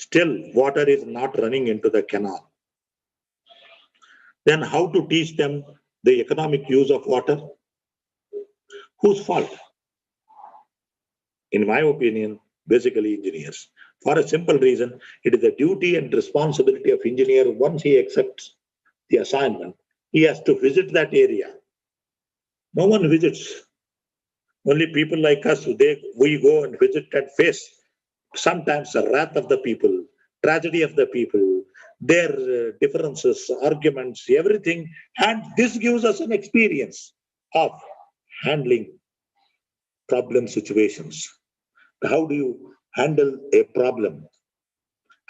Still, water is not running into the canal. Then how to teach them the economic use of water? Whose fault? In my opinion, basically engineers. For a simple reason, it is the duty and responsibility of engineer. Once he accepts the assignment, he has to visit that area. No one visits. Only people like us, we go and visit and face sometimes the wrath of the people, tragedy of the people, their differences, arguments, everything. And this gives us an experience of handling problem situations. How do you handle a problem?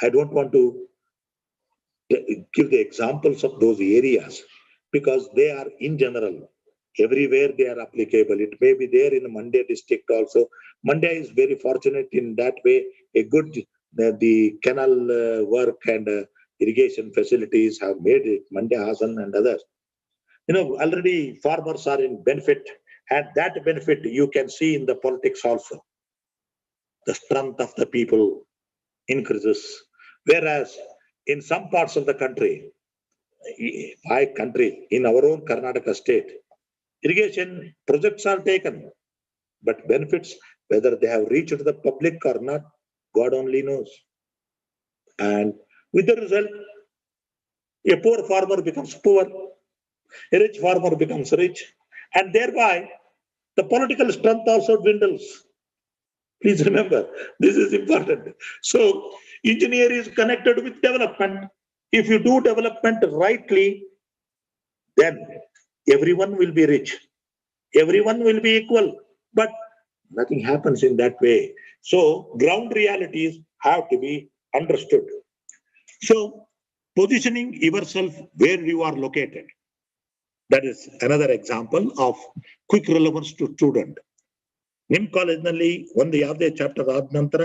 I don't want to give the examples of those areas because they are in general. Everywhere they are applicable. It may be there in Mandya district also. Mandya is very fortunate in that way. A good, the canal work and irrigation facilities have made it, Mandya, Hasan and others. Already farmers are in benefit, and that benefit you can see in the politics also. The strength of the people increases. Whereas in some parts of the country, in our own Karnataka state, irrigation projects are taken, but benefits, whether they have reached the public or not, God only knows. And with the result, a poor farmer becomes poor, a rich farmer becomes rich, and thereby the political strength also dwindles. Please remember, this is important. So, engineer is connected with development. If you do development rightly, then everyone will be rich. Everyone will be equal, but nothing happens in that way. So ground realities have to be understood. So positioning yourself where you are located. That is another example of quick relevance to student. Nim college nalli ಒಂದು ಯಾವುದೇ chapter ಆದ ನಂತರ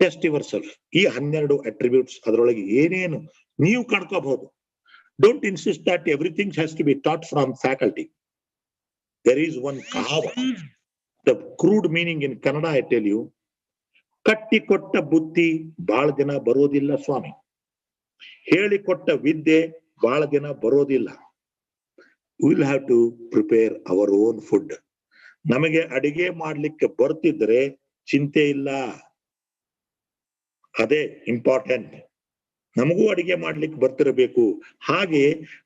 test your self. ಈ 12 attributes ಅದರೊಳಗೆ ಏನೇನು ನೀವು ಕಂಡ್ಕೋಬಹುದು. Don't insist that everything has to be taught from faculty. There is one kahava. The crude meaning in Kannada, I tell you, ಕಟ್ಟಿ ಕೊಟ್ಟ ಬುದ್ಧಿ ಬಹಳ ದಿನ ಬರೋದಿಲ್ಲ ಸ್ವಾಮಿ. ಹೇಳಿಕೊಟ್ಟ ವಿದ್ಯೆ ಬಹಳ ದಿನ ಬರೋದಿಲ್ಲ. We'll have to prepare our own food. ನಮಗೆ ಅಡಿಗೆ ಮಾಡ್ಲಿಕ್ಕೆ ಬರ್ತಿದ್ರೆ ಚಿಂತೆ ಇಲ್ಲ. ಅದೇ ಇಂಪಾರ್ಟೆಂಟ್. ನಮಗೂ ಅಡಿಗೆ ಮಾಡ್ಲಿಕ್ಕೆ ಬರ್ತಿರಬೇಕು. ಹಾಗೆ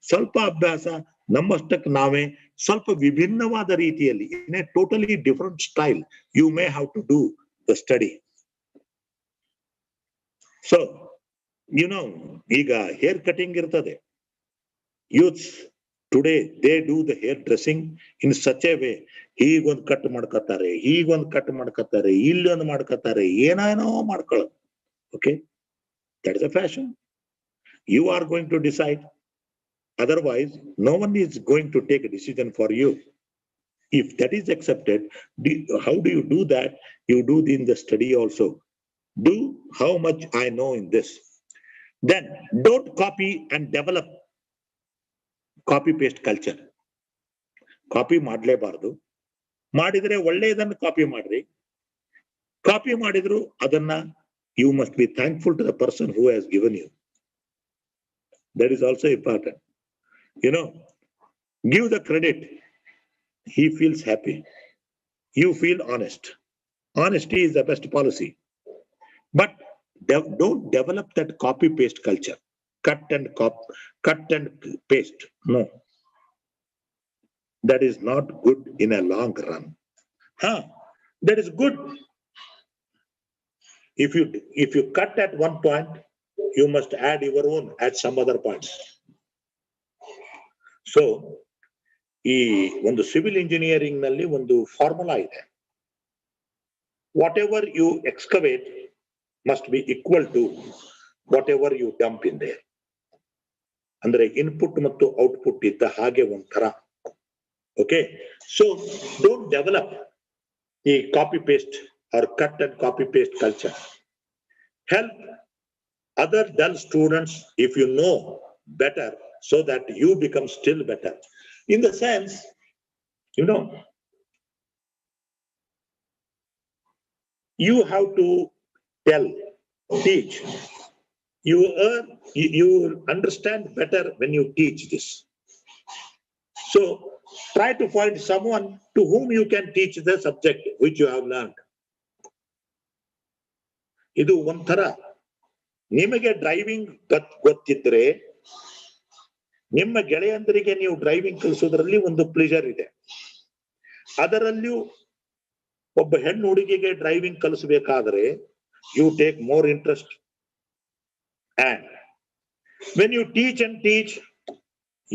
ಸ್ವಲ್ಪ ಅಭ್ಯಾಸ ನಮ್ಮಷ್ಟಕ್ಕೆ ನಾವೇ ಸ್ವಲ್ಪ ವಿಭಿನ್ನವಾದ ರೀತಿಯಲ್ಲಿ, in a totally different style, you may have to do the study. So ಈಗ ಹೇರ್ ಕಟಿಂಗ್ ಇರ್ತದೆ. Youths today they do the hair dressing in such a way. ಹೀಗೊಂದು ಕಟ್ ಮಾಡ್ಕೊತಾರೆ, ಹೀಗೊಂದು ಕಟ್ ಮಾಡ್ಕೊತಾರೆ, ಇಲ್ಲೊಂದು ಮಾಡ್ಕೊತಾರೆ, ಏನೇನೋ ಮಾಡ್ಕೊಳ್ಳೋದು. Okay, that is a fashion. You are going to decide. Otherwise, no one is going to take a decision for you. If that is accepted, how do you do that? You do in the study also. Do how much I know in this. Then don't copy and develop copy paste culture. Copy ಮಾಡಲೇಬಾರದು. ಮಾಡಿದ್ರೆ ಒಳ್ಳೆಯದನ್ನು copy ಮಾಡ್ರಿ. Copy ಮಾಡಿದ್ರು ಅದನ್ನ you must be thankful to the person who has given you. That is also important. You know, give the credit. He feels happy. You feel honest. Honesty is the best policy. But don't develop that copy paste culture. Cut and paste. No. That is not good in a long run. That is good. If you cut at one point, you must add your own at some other points. So, ಈ ಒಂದು civil engineering ನಲ್ಲಿ ಒಂದು formula ಇದೆ. Whatever you excavate must be equal to whatever you dump in there. ಅಂದ್ರೆ input ಮತ್ತು output ಇದ್ದ ಹಾಗೆ ಒಂಥರ. Okay, so don't develop the copy paste or cut and copy paste culture. Help other dull students if you know better so that you become still better. In the sense, you know, you have to tell, teach. You understand better when you teach this. So try to find someone to whom you can teach the subject which you have learned. ಇದು ಒಂಥರ ನಿಮಗೆ driving ಗೊತ್ತಿದ್ರೆ ನಿಮ್ಮ ಗೆಳೆಯಂದರಿಗೆ ನೀವು driving ಕಲಿಸೋದ್ರಲ್ಲಿ ಒಂದು pleasure ಇದೆ. ಅದರಲ್ಲಿಯೂ ಒಬ್ಬ ಹೆಣ್ಣು ಹುಡುಗಿಗೆ ಡ್ರೈವಿಂಗ್ ಕಲಿಸಬೇಕಾದ್ರೆ you take more interest. And when you teach and teach,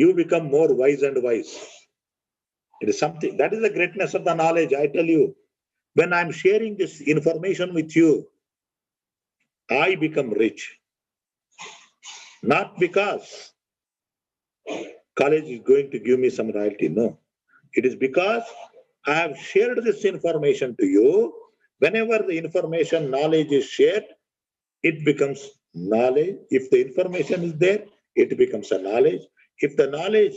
you become more wise and wise. It is something, that is the greatness of the knowledge. I tell you, when I'm sharing this information with you, I become rich. Not because college is going to give me some royalty, no. It is because I have shared this information to you. Whenever the information, knowledge is shared, it becomes knowledge. If the information is there, it becomes a knowledge. If the knowledge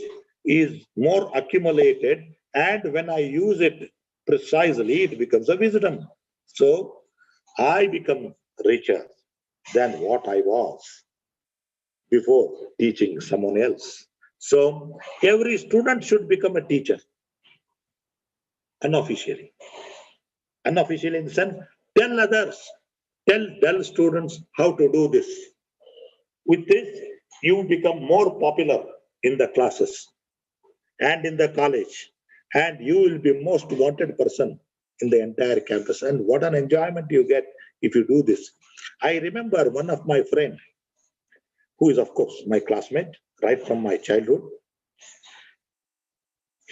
is more accumulated, and when I use it precisely, it becomes a wisdom. So I become richer than what I was before teaching someone else. So every student should become a teacher, unofficially. Unofficially in the sense, tell others, tell dull students how to do this. With this, you become more popular in the classes and in the college, and you will be most wanted person in the entire campus. And what an enjoyment you get if you do this. I remember one of my friend, who is of course my classmate right from my childhood.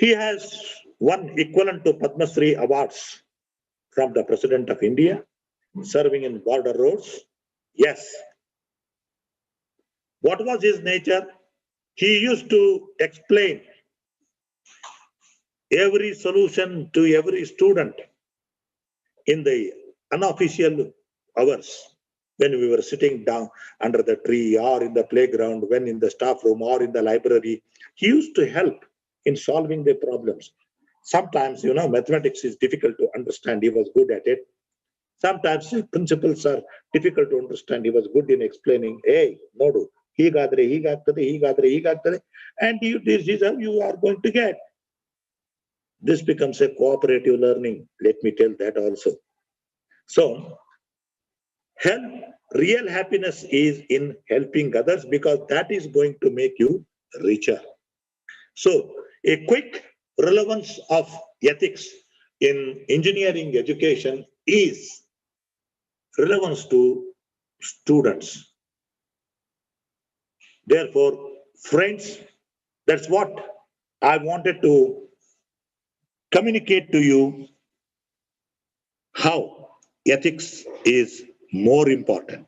He has won equivalent to Padma Shri awards from the President of India, serving in border roads. Yes. What was his nature? He used to explain every solution to every student in the unofficial hours when we were sitting down under the tree or in the playground, when in the staff room or in the library. He used to help in solving the problems. Sometimes, you know, mathematics is difficult to understand. He was good at it. Sometimes principles are difficult to understand. He was good in explaining, hey, nodu, hೀಗಾದ್ರೆ ಹೀಗಾಗ್ತದೆ, ಹೀಗಾದ್ರೆ ಹೀಗಾಗ್ತದೆ, and this is how you are going to get. This becomes a cooperative learning. Let me tell that also. So, real happiness is in helping others, because that is going to make you richer. So, a quick relevance of ethics in engineering education is relevance to students. Therefore, friends, that's what I wanted to communicate to you, how ethics is more important.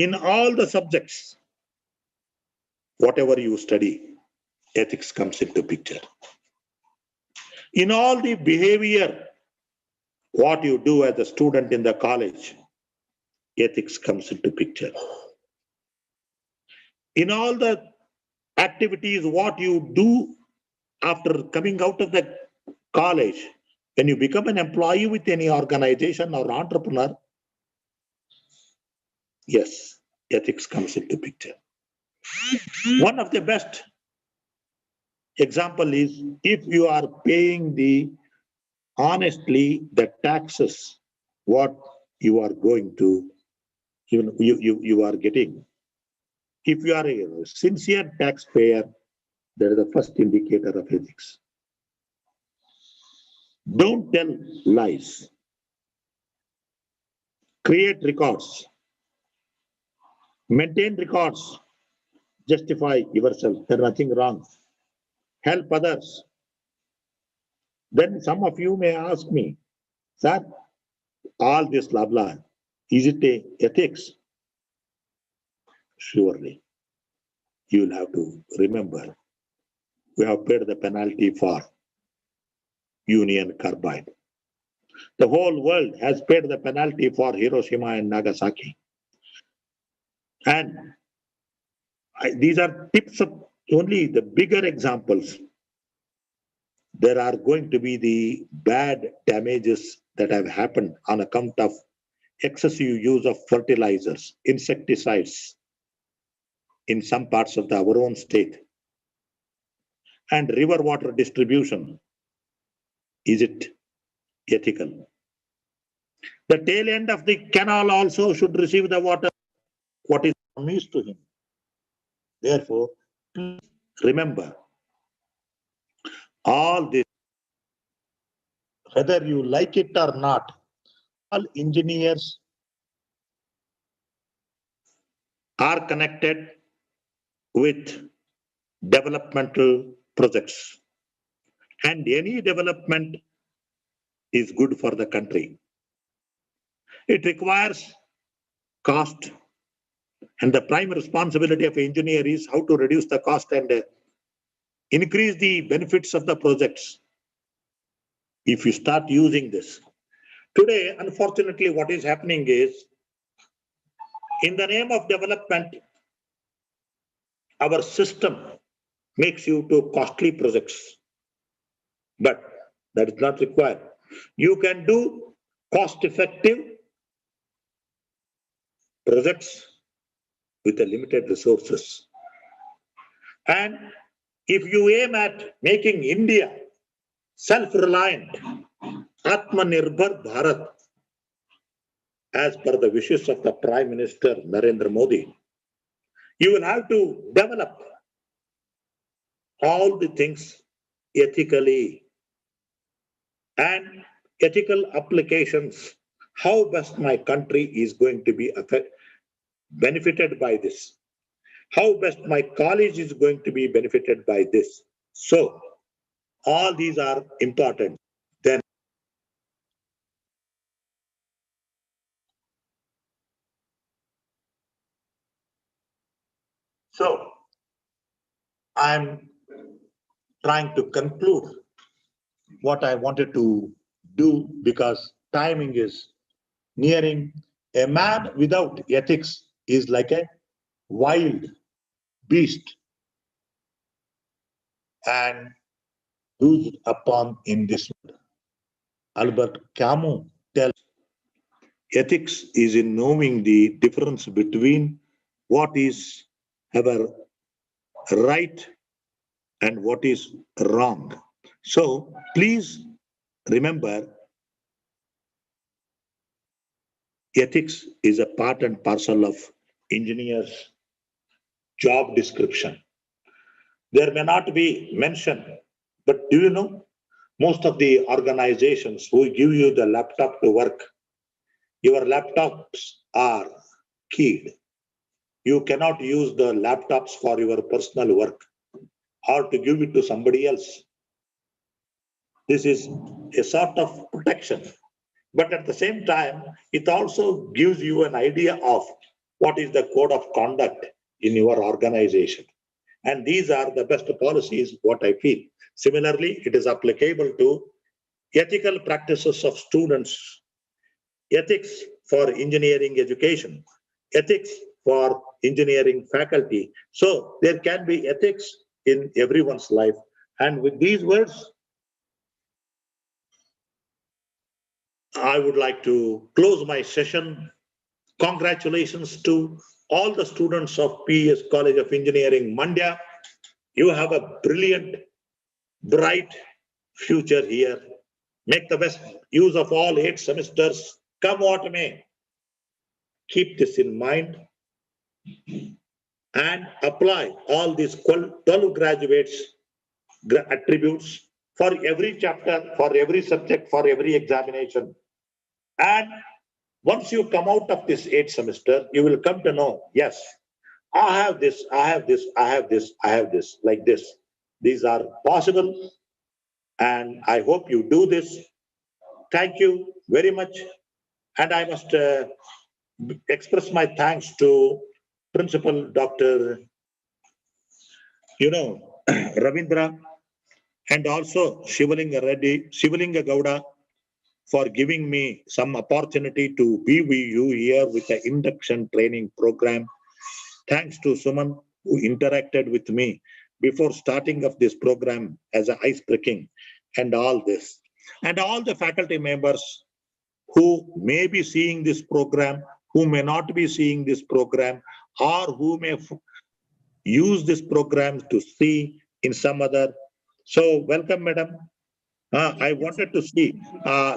In all the subjects, whatever you study, ethics comes into picture. In all the behavior what you do as a student in the college, ethics comes into picture. In all the activities, what you do after coming out of the college, when you become an employee with any organization or entrepreneur, yes, ethics comes into picture. One of the best example is if you are paying honestly the taxes, what you are going to, you are getting. If you are a sincere taxpayer, that is the first indicator of ethics. Don't tell lies. Create records. Maintain records. Justify yourself. There's nothing wrong. Help others. Then some of you may ask me, sir, all this blah blah, is it ethics? Surely. You will have to remember, we have paid the penalty for Union Carbide. The whole world has paid the penalty for Hiroshima and Nagasaki. And these are tips of only the bigger examples. There are going to be the bad damages that have happened on account of excessive use of fertilizers, insecticides in some parts of our own state. And river water distribution, is it ethical? The tail end of the canal also should receive the water, what is promised to him. Therefore, please remember, all this, whether you like it or not, all engineers are connected with developmental projects. And any development is good for the country. It requires cost, and the prime responsibility of engineer is how to reduce the cost and increase the benefits of the projects. If you start using this. Today, unfortunately, what is happening is, in the name of development, our system makes you do costly projects. But that is not required. You can do cost-effective projects with a limited resources. And if you aim at making India self-reliant, Atmanirbhar Bharat, as per the wishes of the Prime Minister Narendra Modi, you will have to develop all the things ethically and ethical applications. How best my country is going to be benefited by this? How best my college is going to be benefited by this? So, all these are important. Then, so I'm trying to conclude what I wanted to do because timing is nearing. A man without ethics is like a wild beast and used upon in this world. Albert Camus tells ethics is in knowing the difference between what is ever right and what is wrong. So please remember, ethics is a part and parcel of engineers' job description. There may not be mentioned, but do you know, most of the organizations who give you the laptop to work, your laptops are keyed. You cannot use the laptops for your personal work or to give it to somebody else. This is a sort of protection. But at the same time, it also gives you an idea of what is the code of conduct in your organization. And these are the best policies, what I feel. Similarly, it is applicable to ethical practices of students, ethics for engineering education, ethics for engineering faculty. So there can be ethics in everyone's life. And with these words, I would like to close my session. Congratulations to all the students of PES College of Engineering, Mandya. You have a brilliant, bright future here. Make the best use of all 8 semesters. Come what may. Keep this in mind and apply all these 12 graduates attributes for every chapter, for every subject, for every examination. And once you come out of this 8th semester, you will come to know, yes, I have this, I have this, I have this, I have this, like this. These are possible. And I hope you do this. Thank you very much. And I must express my thanks to Principal Dr. Ravindra, and also Shivalinga Gowda for giving me some opportunity to be with you here with the induction training program. Thanks to Suman who interacted with me before starting of this program as an ice breaking and all this. And all the faculty members who may be seeing this program, who may not be seeing this program, or who may use this program to see in some other. So welcome, madam. I wanted to see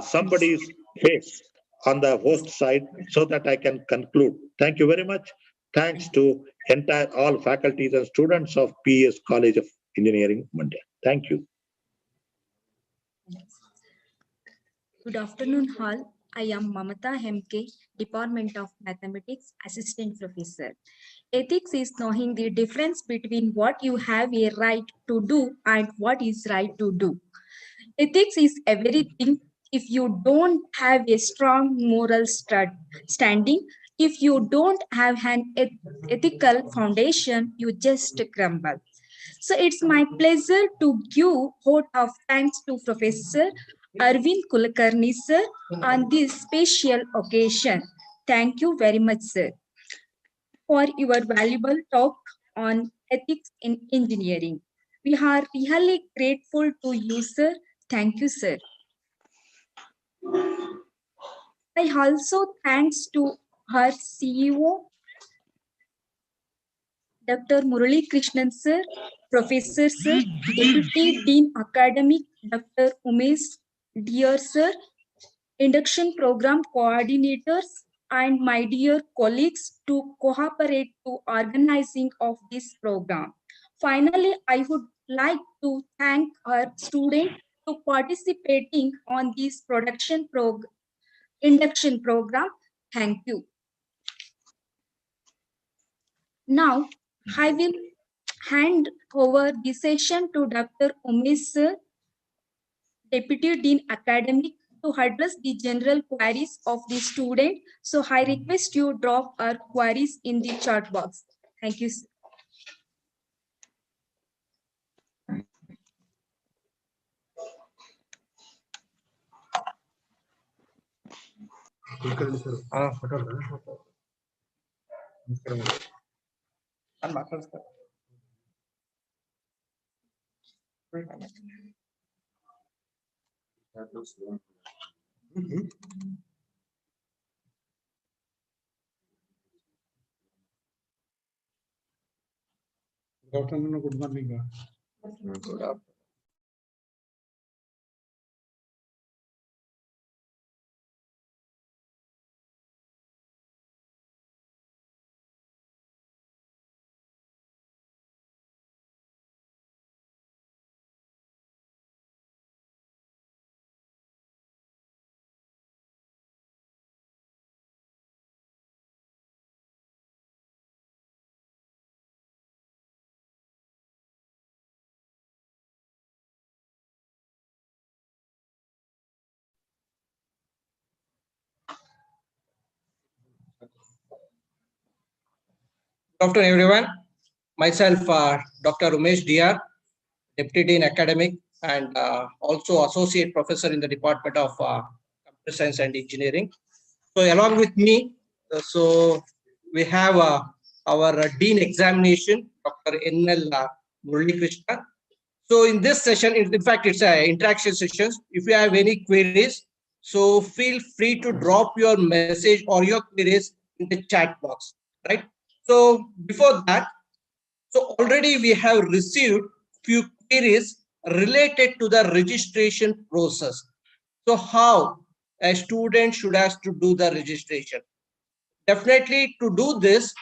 somebody's face on the host side so that I can conclude. Thank you very much. Thanks to entire all faculties and students of PES College of Engineering, Mandya. Thank you. Good afternoon, all. I am Mamata Hemke, Department of Mathematics, Assistant Professor. Ethics is knowing the difference between what you have a right to do and what is right to do. Ethics is everything. If you don't have a strong moral standing, if you don't have an ethical foundation, you just crumble. So it's my pleasure to give vote of thanks to Professor Arvind Kulkarni, sir, on this special occasion. Thank you very much, sir, for your valuable talk on ethics in engineering. We are really grateful to you, sir. Thank you, sir. I also thanks to her CEO, Dr. Murali Krishnan, sir, Professor, sir, Deputy Dean Academic, Dr. Umesh, dear sir, induction program coordinators, and my dear colleagues to cooperate to organizing of this program. Finally, I would like to thank our student to participating on this induction program. Thank you. Now, I will hand over the session to Dr. Umesh, sir, Deputy Dean Academic, to address the general queries of the student. So I request you drop our queries in the chat box. Thank you, sir. Good afternoon, good morning. Good afternoon. Good afternoon, everyone. Myself, Dr. Umesh Dr. Deputy Dean Academic, and also associate professor in the Department of Computer Science and Engineering. So along with me, so we have our Dean Examination, Dr. N.L. Murali Krishna. So in this session, in fact, it's an interaction session. If you have any queries, so feel free to drop your message or your queries in the chat box, right? So before that, so already we have received few queries related to the registration process. So how a student should have to do the registration? Definitely to do this,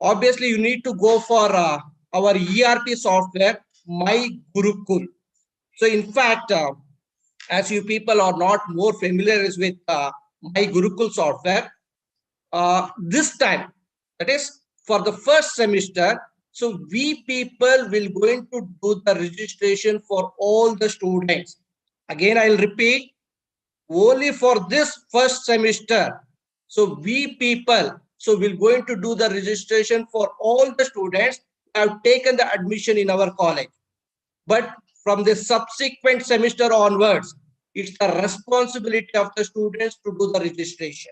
obviously you need to go for our ERP software, My Gurukul. So in fact, as you people are not more familiar with My Gurukul software, this time, that is for the first semester, so we people will going to do the registration for all the students. Again, I'll repeat, only for this first semester. So we people, so we're going to do the registration for all the students who have taken the admission in our college. But from the subsequent semester onwards, it's the responsibility of the students to do the registration.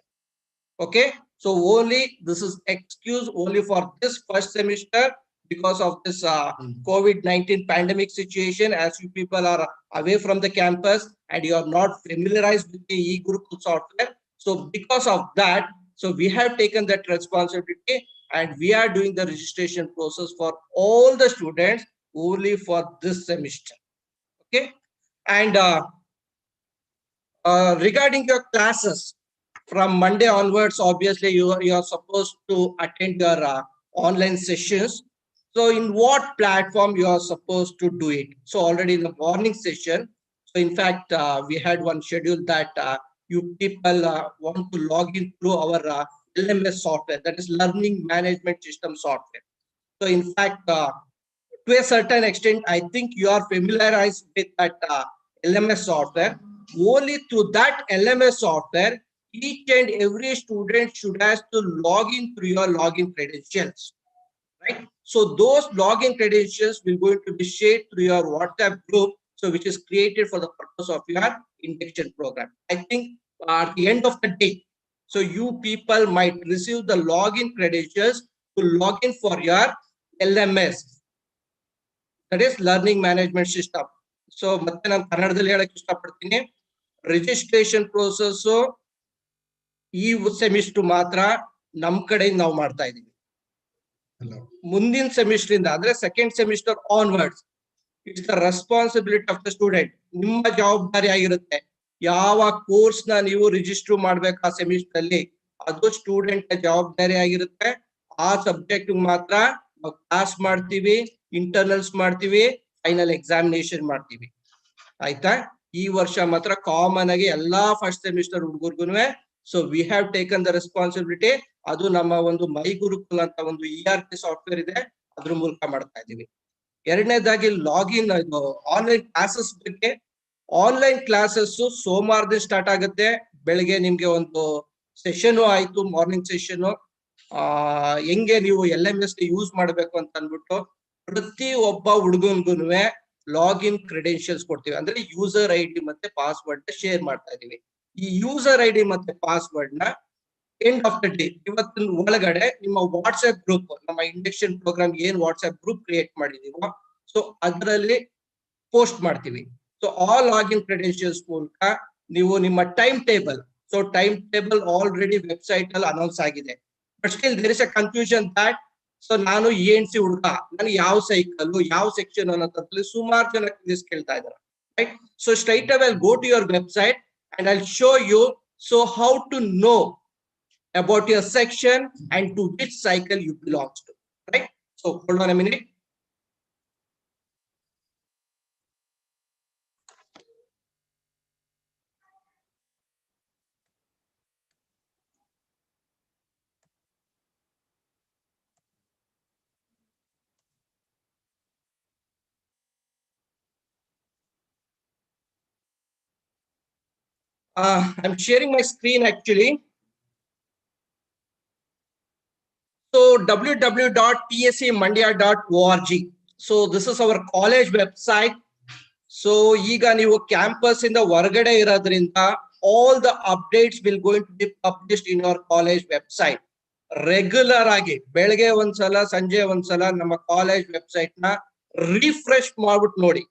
Okay, so only this is excuse only for this first semester because of this COVID-19 pandemic situation, as you people are away from the campus and you are not familiarized with the e-Gurukul software. So because of that, so we have taken that responsibility and we are doing the registration process for all the students only for this semester. Okay, and regarding your classes, from Monday onwards, obviously you are supposed to attend your online sessions. So in what platform you are supposed to do it? So already in the morning session, so in fact, we had one schedule that you people want to log in through our LMS software, that is Learning Management System software. So in fact, to a certain extent, I think you are familiarized with that LMS software. Only through that LMS software, each and every student should have to log in through your login credentials, right? So those login credentials will going to be shared through your WhatsApp group, so which is created for the purpose of your induction program. I think at the end of the day, so you people might receive the login credentials to log in for your LMS, that is Learning Management System. So ಮತ್ತೆ ನಾನು ಕನ್ನಡದಲ್ಲಿ ಹೇಳಕ್ಕೆ ಇಷ್ಟಪಡ್ತೀನಿ, registration process ಈ semester ಮಾತ್ರ ನಮ್ ಕಡೆಯಿಂದ ನಾವು ಮಾಡ್ತಾ ಇದೀವಿ. ಮುಂದಿನ ಸೆಮಿಸ್ಟರ್ ಇಂದ ಅಂದ್ರೆ second semester onwards, it's the responsibility of the student. ನಿಮ್ಮ ಜವಾಬ್ದಾರಿ ಆಗಿರುತ್ತೆ ಯಾವ ಕೋರ್ಸ್ ನ ನೀವು ರಿಜಿಸ್ಟರ್ ಮಾಡ್ಬೇಕು ಆ ಸೆಮಿಸ್ಟರ್ ಅಲ್ಲಿ, ಅದು ಸ್ಟೂಡೆಂಟ್ ಜವಾಬ್ದಾರಿ ಆಗಿರುತ್ತೆ. ಆ ಸಬ್ಜೆಕ್ಟ್ ಮಾತ್ರ ನಾವು ಕ್ಲಾಸ್ ಮಾಡ್ತೀವಿ, ಇಂಟರ್ನಲ್ಸ್ ಮಾಡ್ತೀವಿ, ಫೈನಲ್ ಎಕ್ಸಾಮಿನೇಷನ್ ಮಾಡ್ತೀವಿ. ಆಯ್ತಾ? ಈ ವರ್ಷ ಮಾತ್ರ ಕಾಮನ್ ಆಗಿ ಎಲ್ಲಾ ಫಸ್ಟ್ ಸೆಮಿಸ್ಟರ್ ಹುಡುಗರ್ಗುನು so we have taken the responsibility. ಅದು ನಮ್ಮ ಒಂದು ಮೈ ಗುರುಕುಲ್ ಅಂತ ಒಂದು ERP ಸಾಫ್ಟ್ವೇರ್ ಇದೆ, ಅದ್ರ ಮೂಲಕ ಮಾಡ್ತಾ ಇದೀವಿ. ಎರಡನೇದಾಗಿ ಲಾಗಿನ್ ಆನ್ಲೈನ್ ಕ್ಲಾಸಸ್ ಬಗ್ಗೆ. ಆನ್ಲೈನ್ ಕ್ಲಾಸಸ್ ಸೋಮವಾರದಿಂದ ಸ್ಟಾರ್ಟ್ ಆಗುತ್ತೆ. ಬೆಳಗ್ಗೆ ನಿಮ್ಗೆ ಒಂದು ಸೆಷನ್ ಆಯ್ತು, ಮಾರ್ನಿಂಗ್ ಸೆಷನ್. ಹೆಂಗೆ ನೀವು LMS ಯೂಸ್ ಮಾಡ್ಬೇಕು ಅಂತ ಅನ್ಬಿಟ್ಟು ಪ್ರತಿ ಒಬ್ಬ ಹುಡುಗನ್ಗುನುವೆ ಲಾಗಿನ್ ಕ್ರೆಡೆನ್ಶಿಯಲ್ಸ್ ಕೊಡ್ತೀವಿ. ಅಂದ್ರೆ ಯೂಸರ್ ID ಮತ್ತೆ ಪಾಸ್ವರ್ಡ್ ಶೇರ್ ಮಾಡ್ತಾ ಇದೀವಿ. ಈ ಯೂಸರ್ ID ಮತ್ತೆ ಪಾಸ್ವರ್ಡ್ ನ ಎಂಡ್ ಆಫ್ ದ ಡೇ ಇವತ್ತಿನ ಒಳಗಡೆ ನಿಮ್ಮ ವಾಟ್ಸ್ಆಪ್ ಗ್ರೂಪ್, ನಮ್ಮ ಇಂಡಕ್ಷನ್ ಪ್ರೋಗ್ರಾಮ್ ಏನ್ ವಾಟ್ಸ್ಆಪ್ ಗ್ರೂಪ್ ಕ್ರಿಯೇಟ್ ಮಾಡಿದೀವೋ ಸೊ ಅದರಲ್ಲಿ ಪೋಸ್ಟ್ ಮಾಡ್ತೀವಿ. ಸೊ ಆಲ್ ಲಾಗಿನ್ ಕ್ರೆಡೆನ್ಶಿಯಲ್ಸ್ ಮೂಲಕ ನೀವು ನಿಮ್ಮ time table, so time table already website ಅಲ್ಲಿ ಅನೌನ್ಸ್ ಆಗಿದೆ. But still there is a confusion that so ನಾನು ENC ಹುಡುಗ, ನಾನು ಯಾವ ಸೈಕಲ್ ಯಾವ ಸೆಕ್ಷನ್ ಅನ್ನೋದ್ರಲ್ಲಿ ಸುಮಾರು ಜನ ಕೇಳ್ತಾ ಇದ್ದಾರೆ, right? So straight away go to your website and I'll show you so how to know about your section and to which cycle you belong to, right? So hold on a minute. I'm sharing my screen actually. So www.pscmandia.org. So this is our college website. So ಈಗ ನೀವು campus ಇಂದ ಹೊರಗಡೆ ಇರೋದ್ರಿಂದ all the updates will going to be published in your college website. Regular ಆಗಿ ಬೆಳಗ್ಗೆ ಒಂದ್ಸಲ ಸಂಜೆ ಒಂದ್ಸಲ ನಮ್ಮ ಕಾಲೇಜ್ ವೆಬ್ಸೈಟ್ ನ ರಿಫ್ರೆಶ್ ಮಾಡ್ಬಿಟ್ಟು ನೋಡಿ.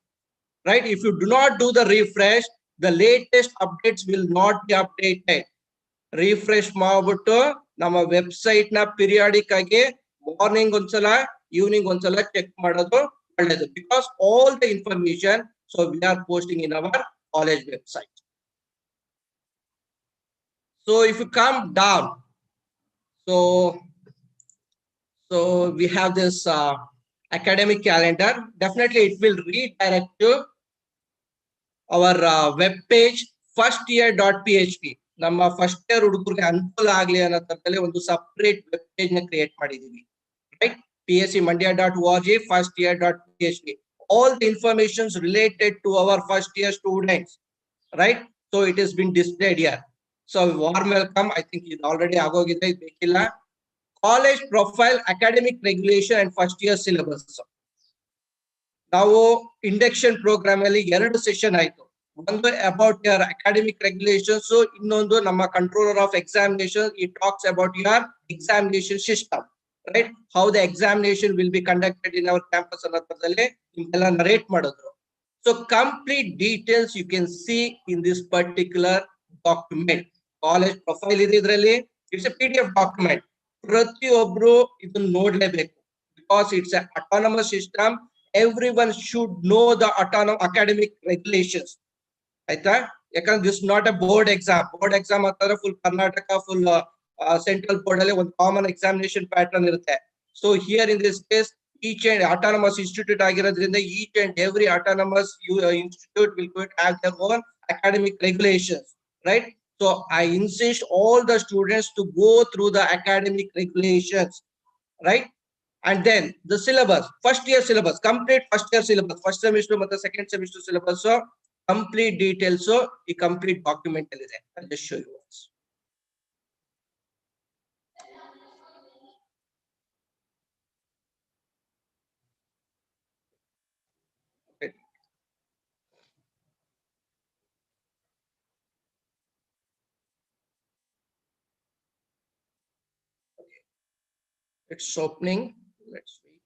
Right, if you do not do the refresh, the latest updates will not be updated. Refresh ಮಾಡ್ಬಿಟ್ಟು ನಮ್ಮ ವೆಬ್ಸೈಟ್ ನ ಪಿರಿಯಾಡಿಕ್ ಆಗಿ ಮಾರ್ನಿಂಗ್ ಒಂದ್ಸಲ ಈವ್ನಿಂಗ್ ಒಂದ್ಸಲ ಚೆಕ್ ಮಾಡೋದು ಒಳ್ಳೇದು. Because all the information so we are posting in our college website. So if you come down, so we have this academic calendar. Definitely it will redirect to our web page firstyear.php. ನಮ್ಮ first year ಹುಡುಗರಿಗೆ ಅನುಕೂಲ ಆಗ್ಲಿ ಅನ್ನೋ ತರದಲ್ಲಿ ಒಂದು separate web page ನ create ಮಾಡಿದೀವಿ. Right, pscmandia.org firstyear.php. all the informations related to our first year students, right? So it has been displayed here. So warm welcome. I think it already agogide bekilla. College profile, academic regulation and first year syllabus. ನಾವು induction program ಅಲ್ಲಿ 2 session ಆಯ್ತು. ಒಂದು about your academic regulations, ಇನ್ನೊಂದು ನಮ್ಮ controller of examination. It talks about your examination system, right, how the examination will be conducted in our campus ಅನ್ನೋದ್ರಲ್ಲಿ ನಿಮ್ಗೆಲ್ಲ narrate ಮಾಡಿದ್ರು. So complete details you can see in this particular document. College profile ಇದೆ ಇದರಲ್ಲಿ. It's a PDF document. ಪ್ರತಿಯೊಬ್ರು ಇದನ್ನ ನೋಡ್ಲೇಬೇಕು. Because it's a autonomous system. Everyone should know the academic regulations. ಆಯ್ತಾ? ಯಾಕಂದ್ರೆ this not a board exam. Board exam ಅಂತಂದ್ರೆ full Karnataka, full central board ಅಲ್ಲಿ ಒಂದು ಕಾಮನ್ ಎಕ್ಸಾಮಿನೇಷನ್ ಪ್ಯಾಟರ್ನ್ ಇರುತ್ತೆ. So here in this case each and autonomous institute ಆಗಿರೋದ್ರಿಂದ each and every autonomous institute will going to have their own academic regulations, right? So I insist all the students to go through the academic regulations, right? And then the syllabus, first year syllabus, complete first year syllabus, first semester ಮತ್ತು second semester syllabus, so complete details, so ಈ complete document ಅಲ್ಲಿ ಇದೆ. I'll just show you once. Okay. It's opening. Let's wait.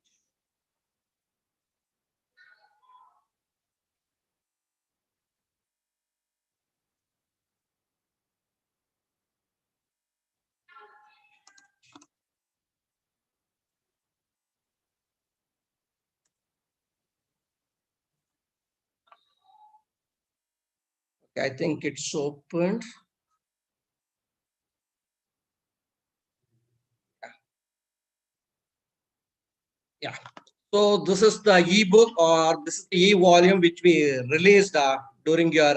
Okay, I think it's opened. Yeah. So this is the e-book, or this is the e-volume which we released during your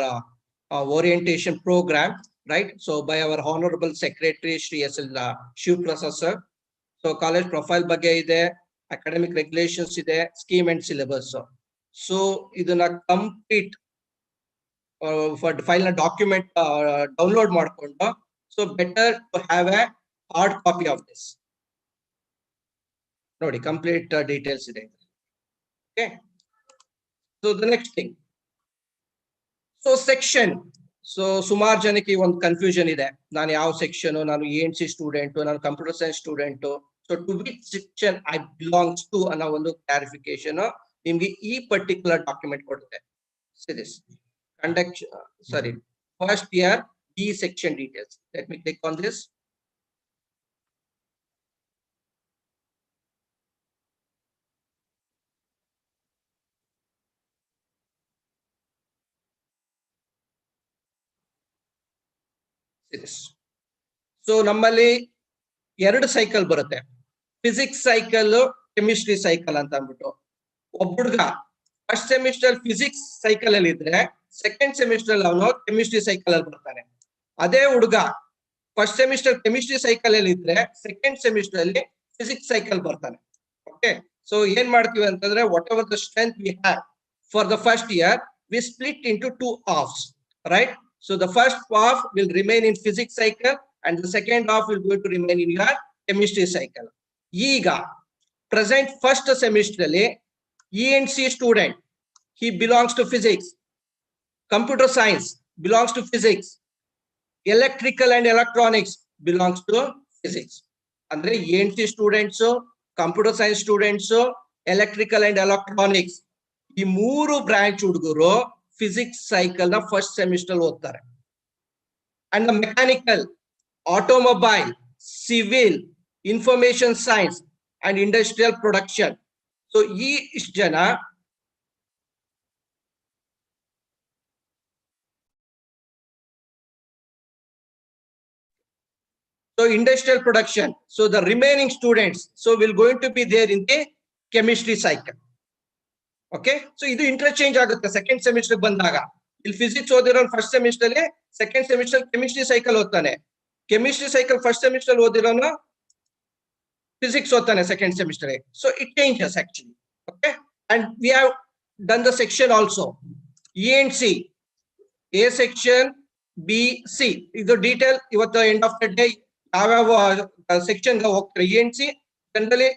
orientation program, right? So by our honorable secretary, Shri S.L. Shiv Prasad sir. So college profile ಬಗ್ಗೆ ಇದೆ, academic regulations ಇದೆ, scheme and syllabus. So ಇದನ್ನ complete file ನ document download ಮಾಡ್ಕೊಂಡು, so better to have a hard copy of this. ನೋಡಿ, complete details ಇದೆ. Okay. So the next thing. So section. So ಸುಮಾರು ಜನಕ್ಕೆ ಒಂದು ಕನ್ಫ್ಯೂಷನ್ ಇದೆ. ನಾನು ಯಾವ ಸೆಕ್ಷನ್, ನಾನು ENC ಸ್ಟೂಡೆಂಟ್, ನಾನು computer science student, so to which section I belongs to ಅನ್ನೋ ಒಂದು ಕ್ಲಾರಿಫಿಕೇಶನ್ ನಿಮ್ಗೆ ಈ ಪರ್ಟಿಕ್ಯುಲರ್ ಡಾಕ್ಯುಮೆಂಟ್ ಕೊಡುತ್ತೆ. See this. First year E section details. Let me click on this. So ನಮ್ಮಲ್ಲಿ 2 ಸೈಕಲ್ ಬರುತ್ತೆ. ಫಿಸಿಕ್ಸ್ ಸೈಕಲ್, ಕೆಮಿಸ್ಟ್ರಿ ಸೈಕಲ್ ಅಂತ ಅಂದ್ಬಿಟ್ಟು. ಒಬ್ಬ ಹುಡುಗ ಫಸ್ಟ್ ಸೆಮಿಸ್ಟರ್ ಫಿಸಿಕ್ಸ್ ಸೈಕಲ್ ಅಲ್ಲಿ ಇದ್ರೆ ಸೆಕೆಂಡ್ ಸೆಮಿಸ್ಟರ್ ಅಲ್ಲಿ ಅವನು ಕೆಮಿಸ್ಟ್ರಿ ಸೈಕಲ್ ಅಲ್ಲಿ ಬರ್ತಾನೆ. ಅದೇ ಹುಡುಗ ಫಸ್ಟ್ ಸೆಮಿಸ್ಟರ್ ಕೆಮಿಸ್ಟ್ರಿ ಸೈಕಲ್ ಅಲ್ಲಿ ಇದ್ರೆ ಸೆಕೆಂಡ್ ಸೆಮಿಸ್ಟರ್ ಅಲ್ಲಿ ಫಿಸಿಕ್ಸ್ ಸೈಕಲ್ ಬರ್ತಾನೆ. ಓಕೆ, ಸೊ ಏನ್ ಮಾಡ್ತೀವಿ ಅಂತಂದ್ರೆ, whatever the strength we have for the first year, we split into 2 halves, right? So the first half will remain in physics cycle and the second half will going to remain in your chemistry cycle. ಈಗ present first semester ಅಲ್ಲಿ ENC student he belongs to physics. Computer science belongs to physics. Electrical and electronics belongs to physics. Andre ENT students, computer science students, electrical and electronics. ಈ ಮೂರು branch ಹುಡುಗರು physics cycle ನ first semester ಓದ್ತಾರೆ. And the mechanical, automobile, civil, information science and industrial production. So ಈ ಇಷ್ಟು ಜನ so industrial production. So the remaining students so will going to be there in the chemistry cycle. Okay, so ಇದು interchange ಆಗುತ್ತೆ second semester ಬಂದಾಗ. ಇಲ್ಲಿ physics ಓದಿರೋ first semester ಅಲ್ಲಿ second semester chemistry cycle ಓದ್ತಾನೆ. ಕೆಮಿಸ್ಟ್ರಿ ಸೈಕಲ್ ಫಸ್ಟ್ ಸೆಮಿಸ್ಟರ್ ಓದಿರೋನು physics ಓದ್ತಾನೆ second semester. So it changes actually. Okay, and we have done the section also. E and C, A section, B, C. ಇದು detail ಇವತ್ತು end of the day ಯಾವ್ಯಾವ section ಹೋಗ್ತಾರೆ. E and C generally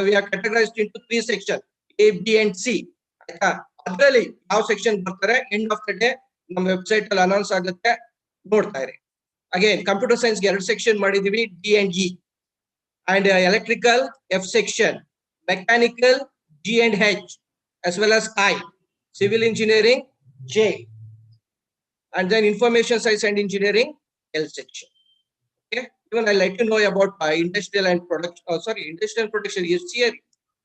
we are categorized into 3 section, A, B and C. ಆಯ್ತಾ, ಅದರಲ್ಲಿ ಯಾವ section ಬರ್ತಾರೆ end of the day ನಮ್ಮ website ಅಲ್ಲಿ ಅನೌನ್ಸ್ ಆಗುತ್ತೆ, ನೋಡ್ತಾ ಇರಿ. ಅಗೇನ್ ಕಂಪ್ಯೂಟರ್ ಸೈನ್ಸ್ ಗೆ 2 ಸೆಕ್ಷನ್ ಮಾಡಿದೀವಿ, D and E. And electrical F section, mechanical G and H as well as I, civil engineering J, and then information science and engineering L section. Okay, even I like to know about industrial and production. Industrial and production is here.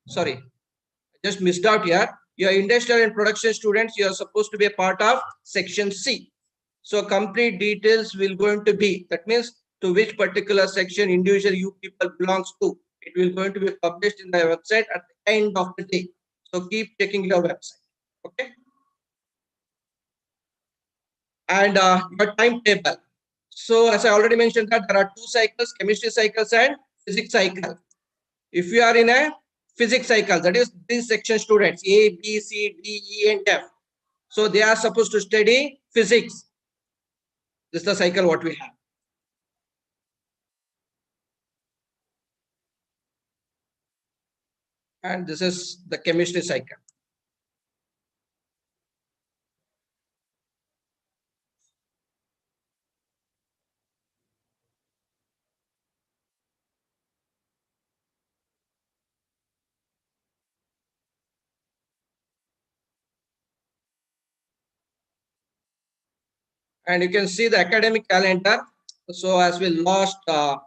Sorry, I just missed out here. Your industrial and production students, you are supposed to be a part of section C. So complete details will going to be, that means to which particular section individual you people belongs to. It will going to be published in the website at the end of the day. So keep checking your website. Okay. And your timetable. So as I already mentioned that there are 2 cycles, chemistry cycles and physics cycle. If you are in a physics cycle, that is these section students A, B, C, D, E and F. So they are supposed to study physics. This is the cycle what we have. And this is the chemistry cycle. And you can see the academic calendar. So as we lost a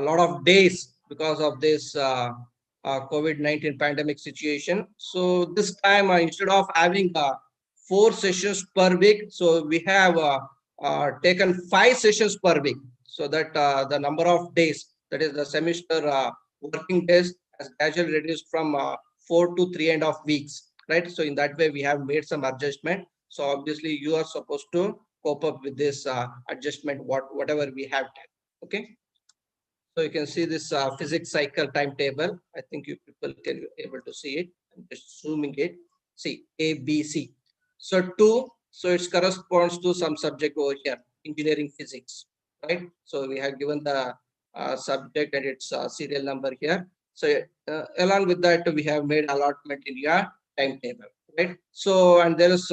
lot of days because of this COVID-19 pandemic situation. So this time instead of having 4 sessions per week, so we have taken 5 sessions per week, so that the number of days, that is the semester working days, has gradually reduced from 4 to 3.5 weeks, right? So in that way we have made some adjustment. So obviously you are supposed to cope up with this adjustment, whatever we have done. Okay. So you can see this physics cycle timetable. I think you people can be able to see it. I'm just zooming it. See A, B, C. So 2. So it corresponds to some subject over here, engineering physics, right? So we have given the subject and its serial number here. So along with that, we have made allotment in your timetable, right? So and there is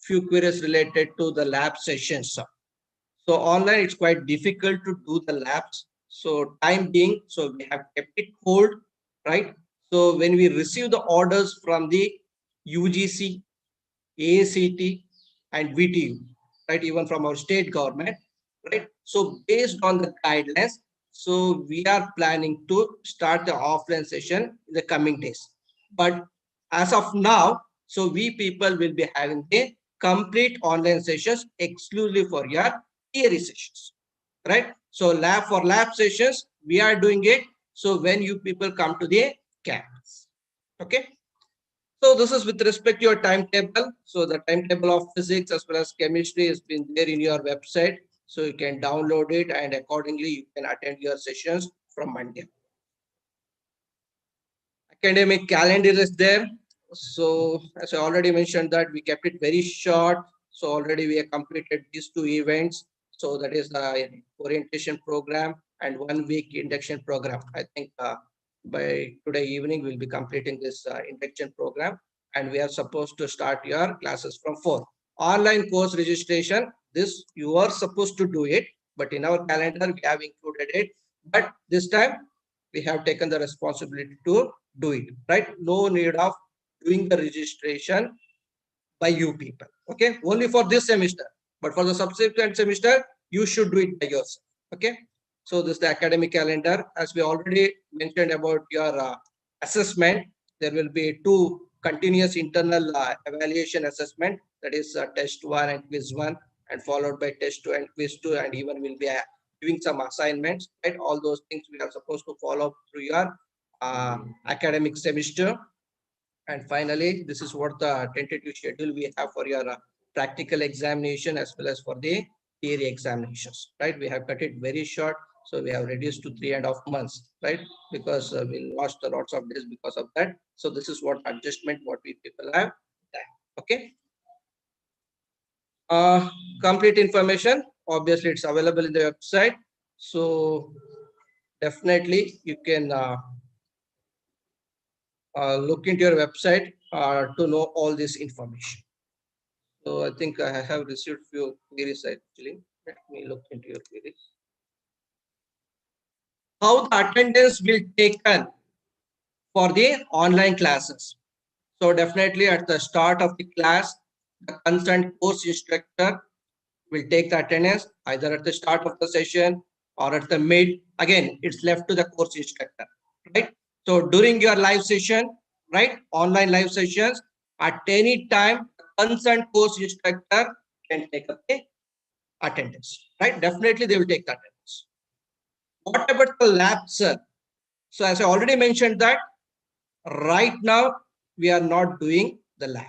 few queries related to the lab sessions. So online it's quite difficult to do the labs. So time being, so we have kept it hold, right? So when we receive the orders from the UGC, ACT and VTU, right, even from our state government, right? So based on the guidelines, so we are planning to start the offline session in the coming days. But as of now, so we people will be having the complete online sessions exclusively for your theory sessions, right? So for lab sessions, we are doing it. So when you people come to the campus, okay? So this is with respect to your timetable. So the timetable of physics as well as chemistry has been there in your website. So you can download it and accordingly you can attend your sessions from Monday. Academic calendar is there. So as I already mentioned that we kept it very short. So already we have completed these 2 events. So that is the orientation program and 1 week induction program. I think by today evening we'll be completing this induction program. and we are supposed to start your classes from 4. Online course registration, this you are supposed to do it, but in our calendar we have included it. But this time we have taken the responsibility to do it, right? No need of doing the registration by you people, okay? Only for this semester, but for the subsequent semester, you should do it by yourself, okay? So this is the academic calendar. As we already mentioned about your assessment, there will be 2 continuous internal evaluation assessment, that is test 1 and quiz 1, and followed by test 2 and quiz 2, and even will be giving some assignments, right? All those things we are supposed to follow through your academic semester. And finally, this is what the tentative schedule we have for your practical examination as well as for the theory examinations, right? We have cut it very short, so we have reduced to 3.5 months, right? Because we lost a lots of days because of that. So this is what adjustment what we people have done, okay? Complete information, obviously it's available in the website. So definitely you can look into your website to know all this information. So I think I have received few queries actually. Let me look into your queries. How the attendance will taken for the online classes. So definitely at the start of the class, the concerned course instructor will take the attendance either at the start of the session or at the mid. Again, it's left to the course instructor, right? So during your live session, right, online live sessions, at any time, concerned course instructor can take up the attendance, right? Definitely they will take the attendance. What about the lab, sir? So as I already mentioned that right now we are not doing the lab.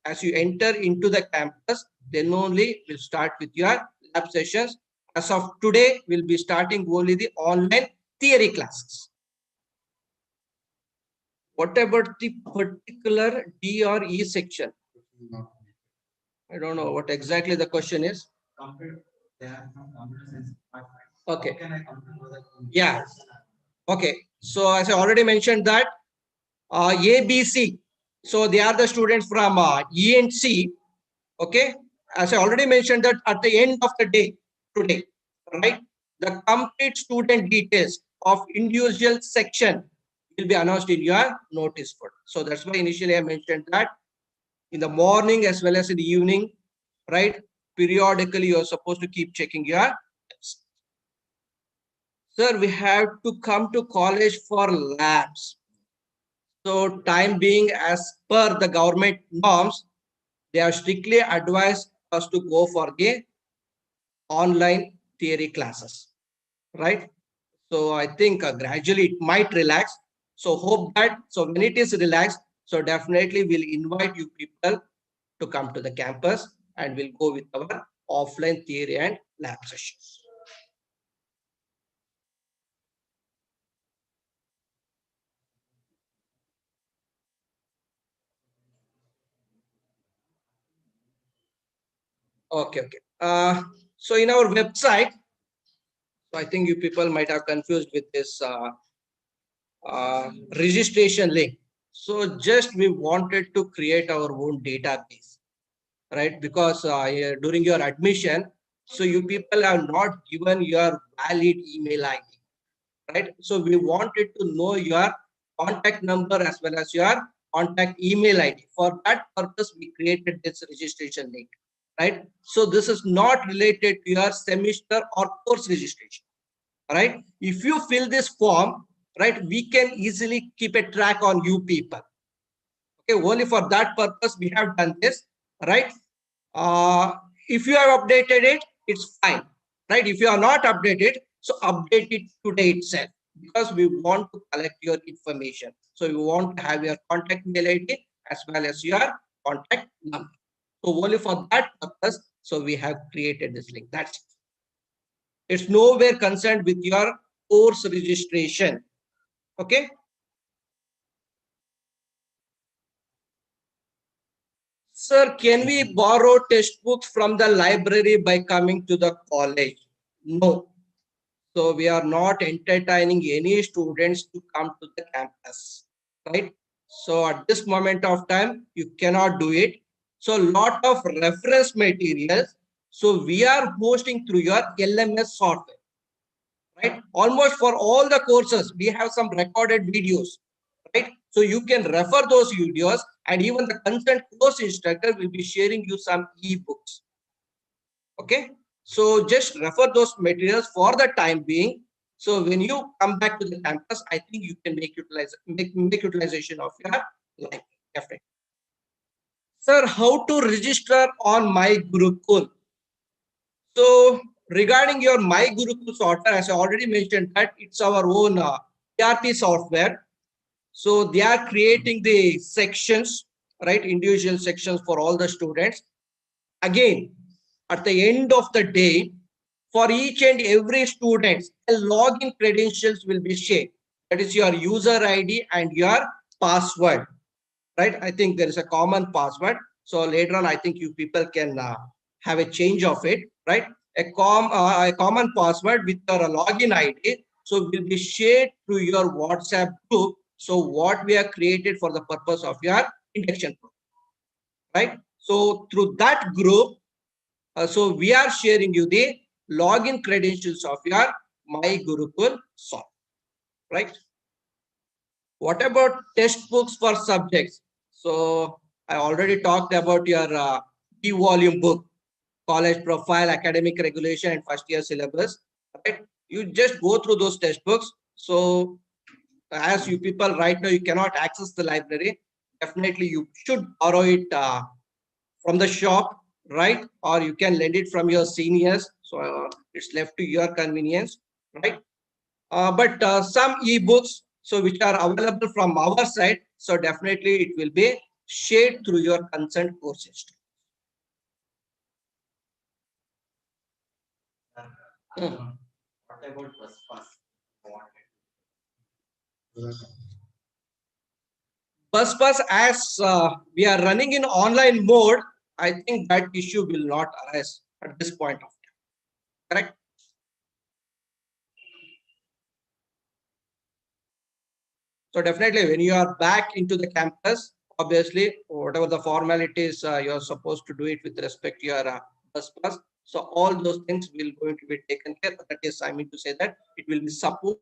As you enter into the campus, then only we'll start with your lab sessions. As of today, we'll be starting only the online theory classes. What about the particular D or E section? I don't know what exactly the question is. Okay. Yeah. Okay. So as I already mentioned that ABC. So they are the students from E and C. Okay. As I already mentioned that at the end of the day today, right, the complete student details of individual section will be announced in your notice board. So that's why initially I mentioned that in the morning as well as in the evening, right, periodically you're supposed to keep checking your tests. Sir, we have to come to college for labs. So time being, as per the government norms, they have strictly advised us to go for the online theory classes, right? So I think gradually it might relax. So hope that, so when it is relaxed, so definitely we'll invite you people to come to the campus and we'll go with our offline theory and lab sessions. Okay, okay. So in our website, so I think you people might have confused with this registration link. So just we wanted to create our own database, right? Because during your admission, so you people have not given your valid email ID, right? So we wanted to know your contact number as well as your contact email ID. For that purpose, we created this registration link, right? So this is not related to your semester or course registration, right? If you fill this form, right, we can easily keep a track on you people. Okay, only for that purpose we have done this, right? If you have updated it, it's fine, right? If you are not updated, so update it today itself, because we want to collect your information. So we want to have your contact mail ID as well as your contact number. So only for that purpose, so we have created this link. That's it. It's nowhere concerned with your course registration. Okay. Sir, can we borrow textbooks from the library by coming to the college? No. So we are not entertaining any students to come to the campus, right? So at this moment of time, you cannot do it. So lot of reference materials. So we are hosting through your LMS software, right? Almost for all the courses, we have some recorded videos, right? So you can refer those videos, and even the concerned course instructor will be sharing you some ebooks. Okay, so just refer those materials for the time being. So when you come back to the campus, I think you can make utilization of your life. Definitely. Sir, how to register on My Gurukul? So regarding your My Gurukul software, as I already mentioned, that it's our own ERP software. So they are creating the sections, right? Individual sections for all the students. Again, at the end of the day, for each and every student, a login credentials will be shared. That is your user ID and your password, right? I think there is a common password. So later on, I think you people can have a change of it, right? A common password with your login ID. So will be shared through your WhatsApp group. So what we have created for the purpose of your induction program, right? So through that group, so we are sharing you the login credentials of your My Gurukul software, right? What about textbooks for subjects? So I already talked about your volume book, college profile, academic regulation, and first year syllabus, right? You just go through those textbooks. So as you people right now, you cannot access the library. Definitely you should borrow it from the shop, right? Or you can lend it from your seniors. So it's left to your convenience, right? But some ebooks, so which are available from our side, so definitely it will be shared through your consent course system. What about Bus pass, as we are running in online mode, I think that issue will not arise at this point of time. Correct? So definitely when you are back into the campus, obviously, whatever the formalities you're supposed to do it with respect to your bus pass. So all those things will going to be taken care of. That is, I mean to say that it will be supported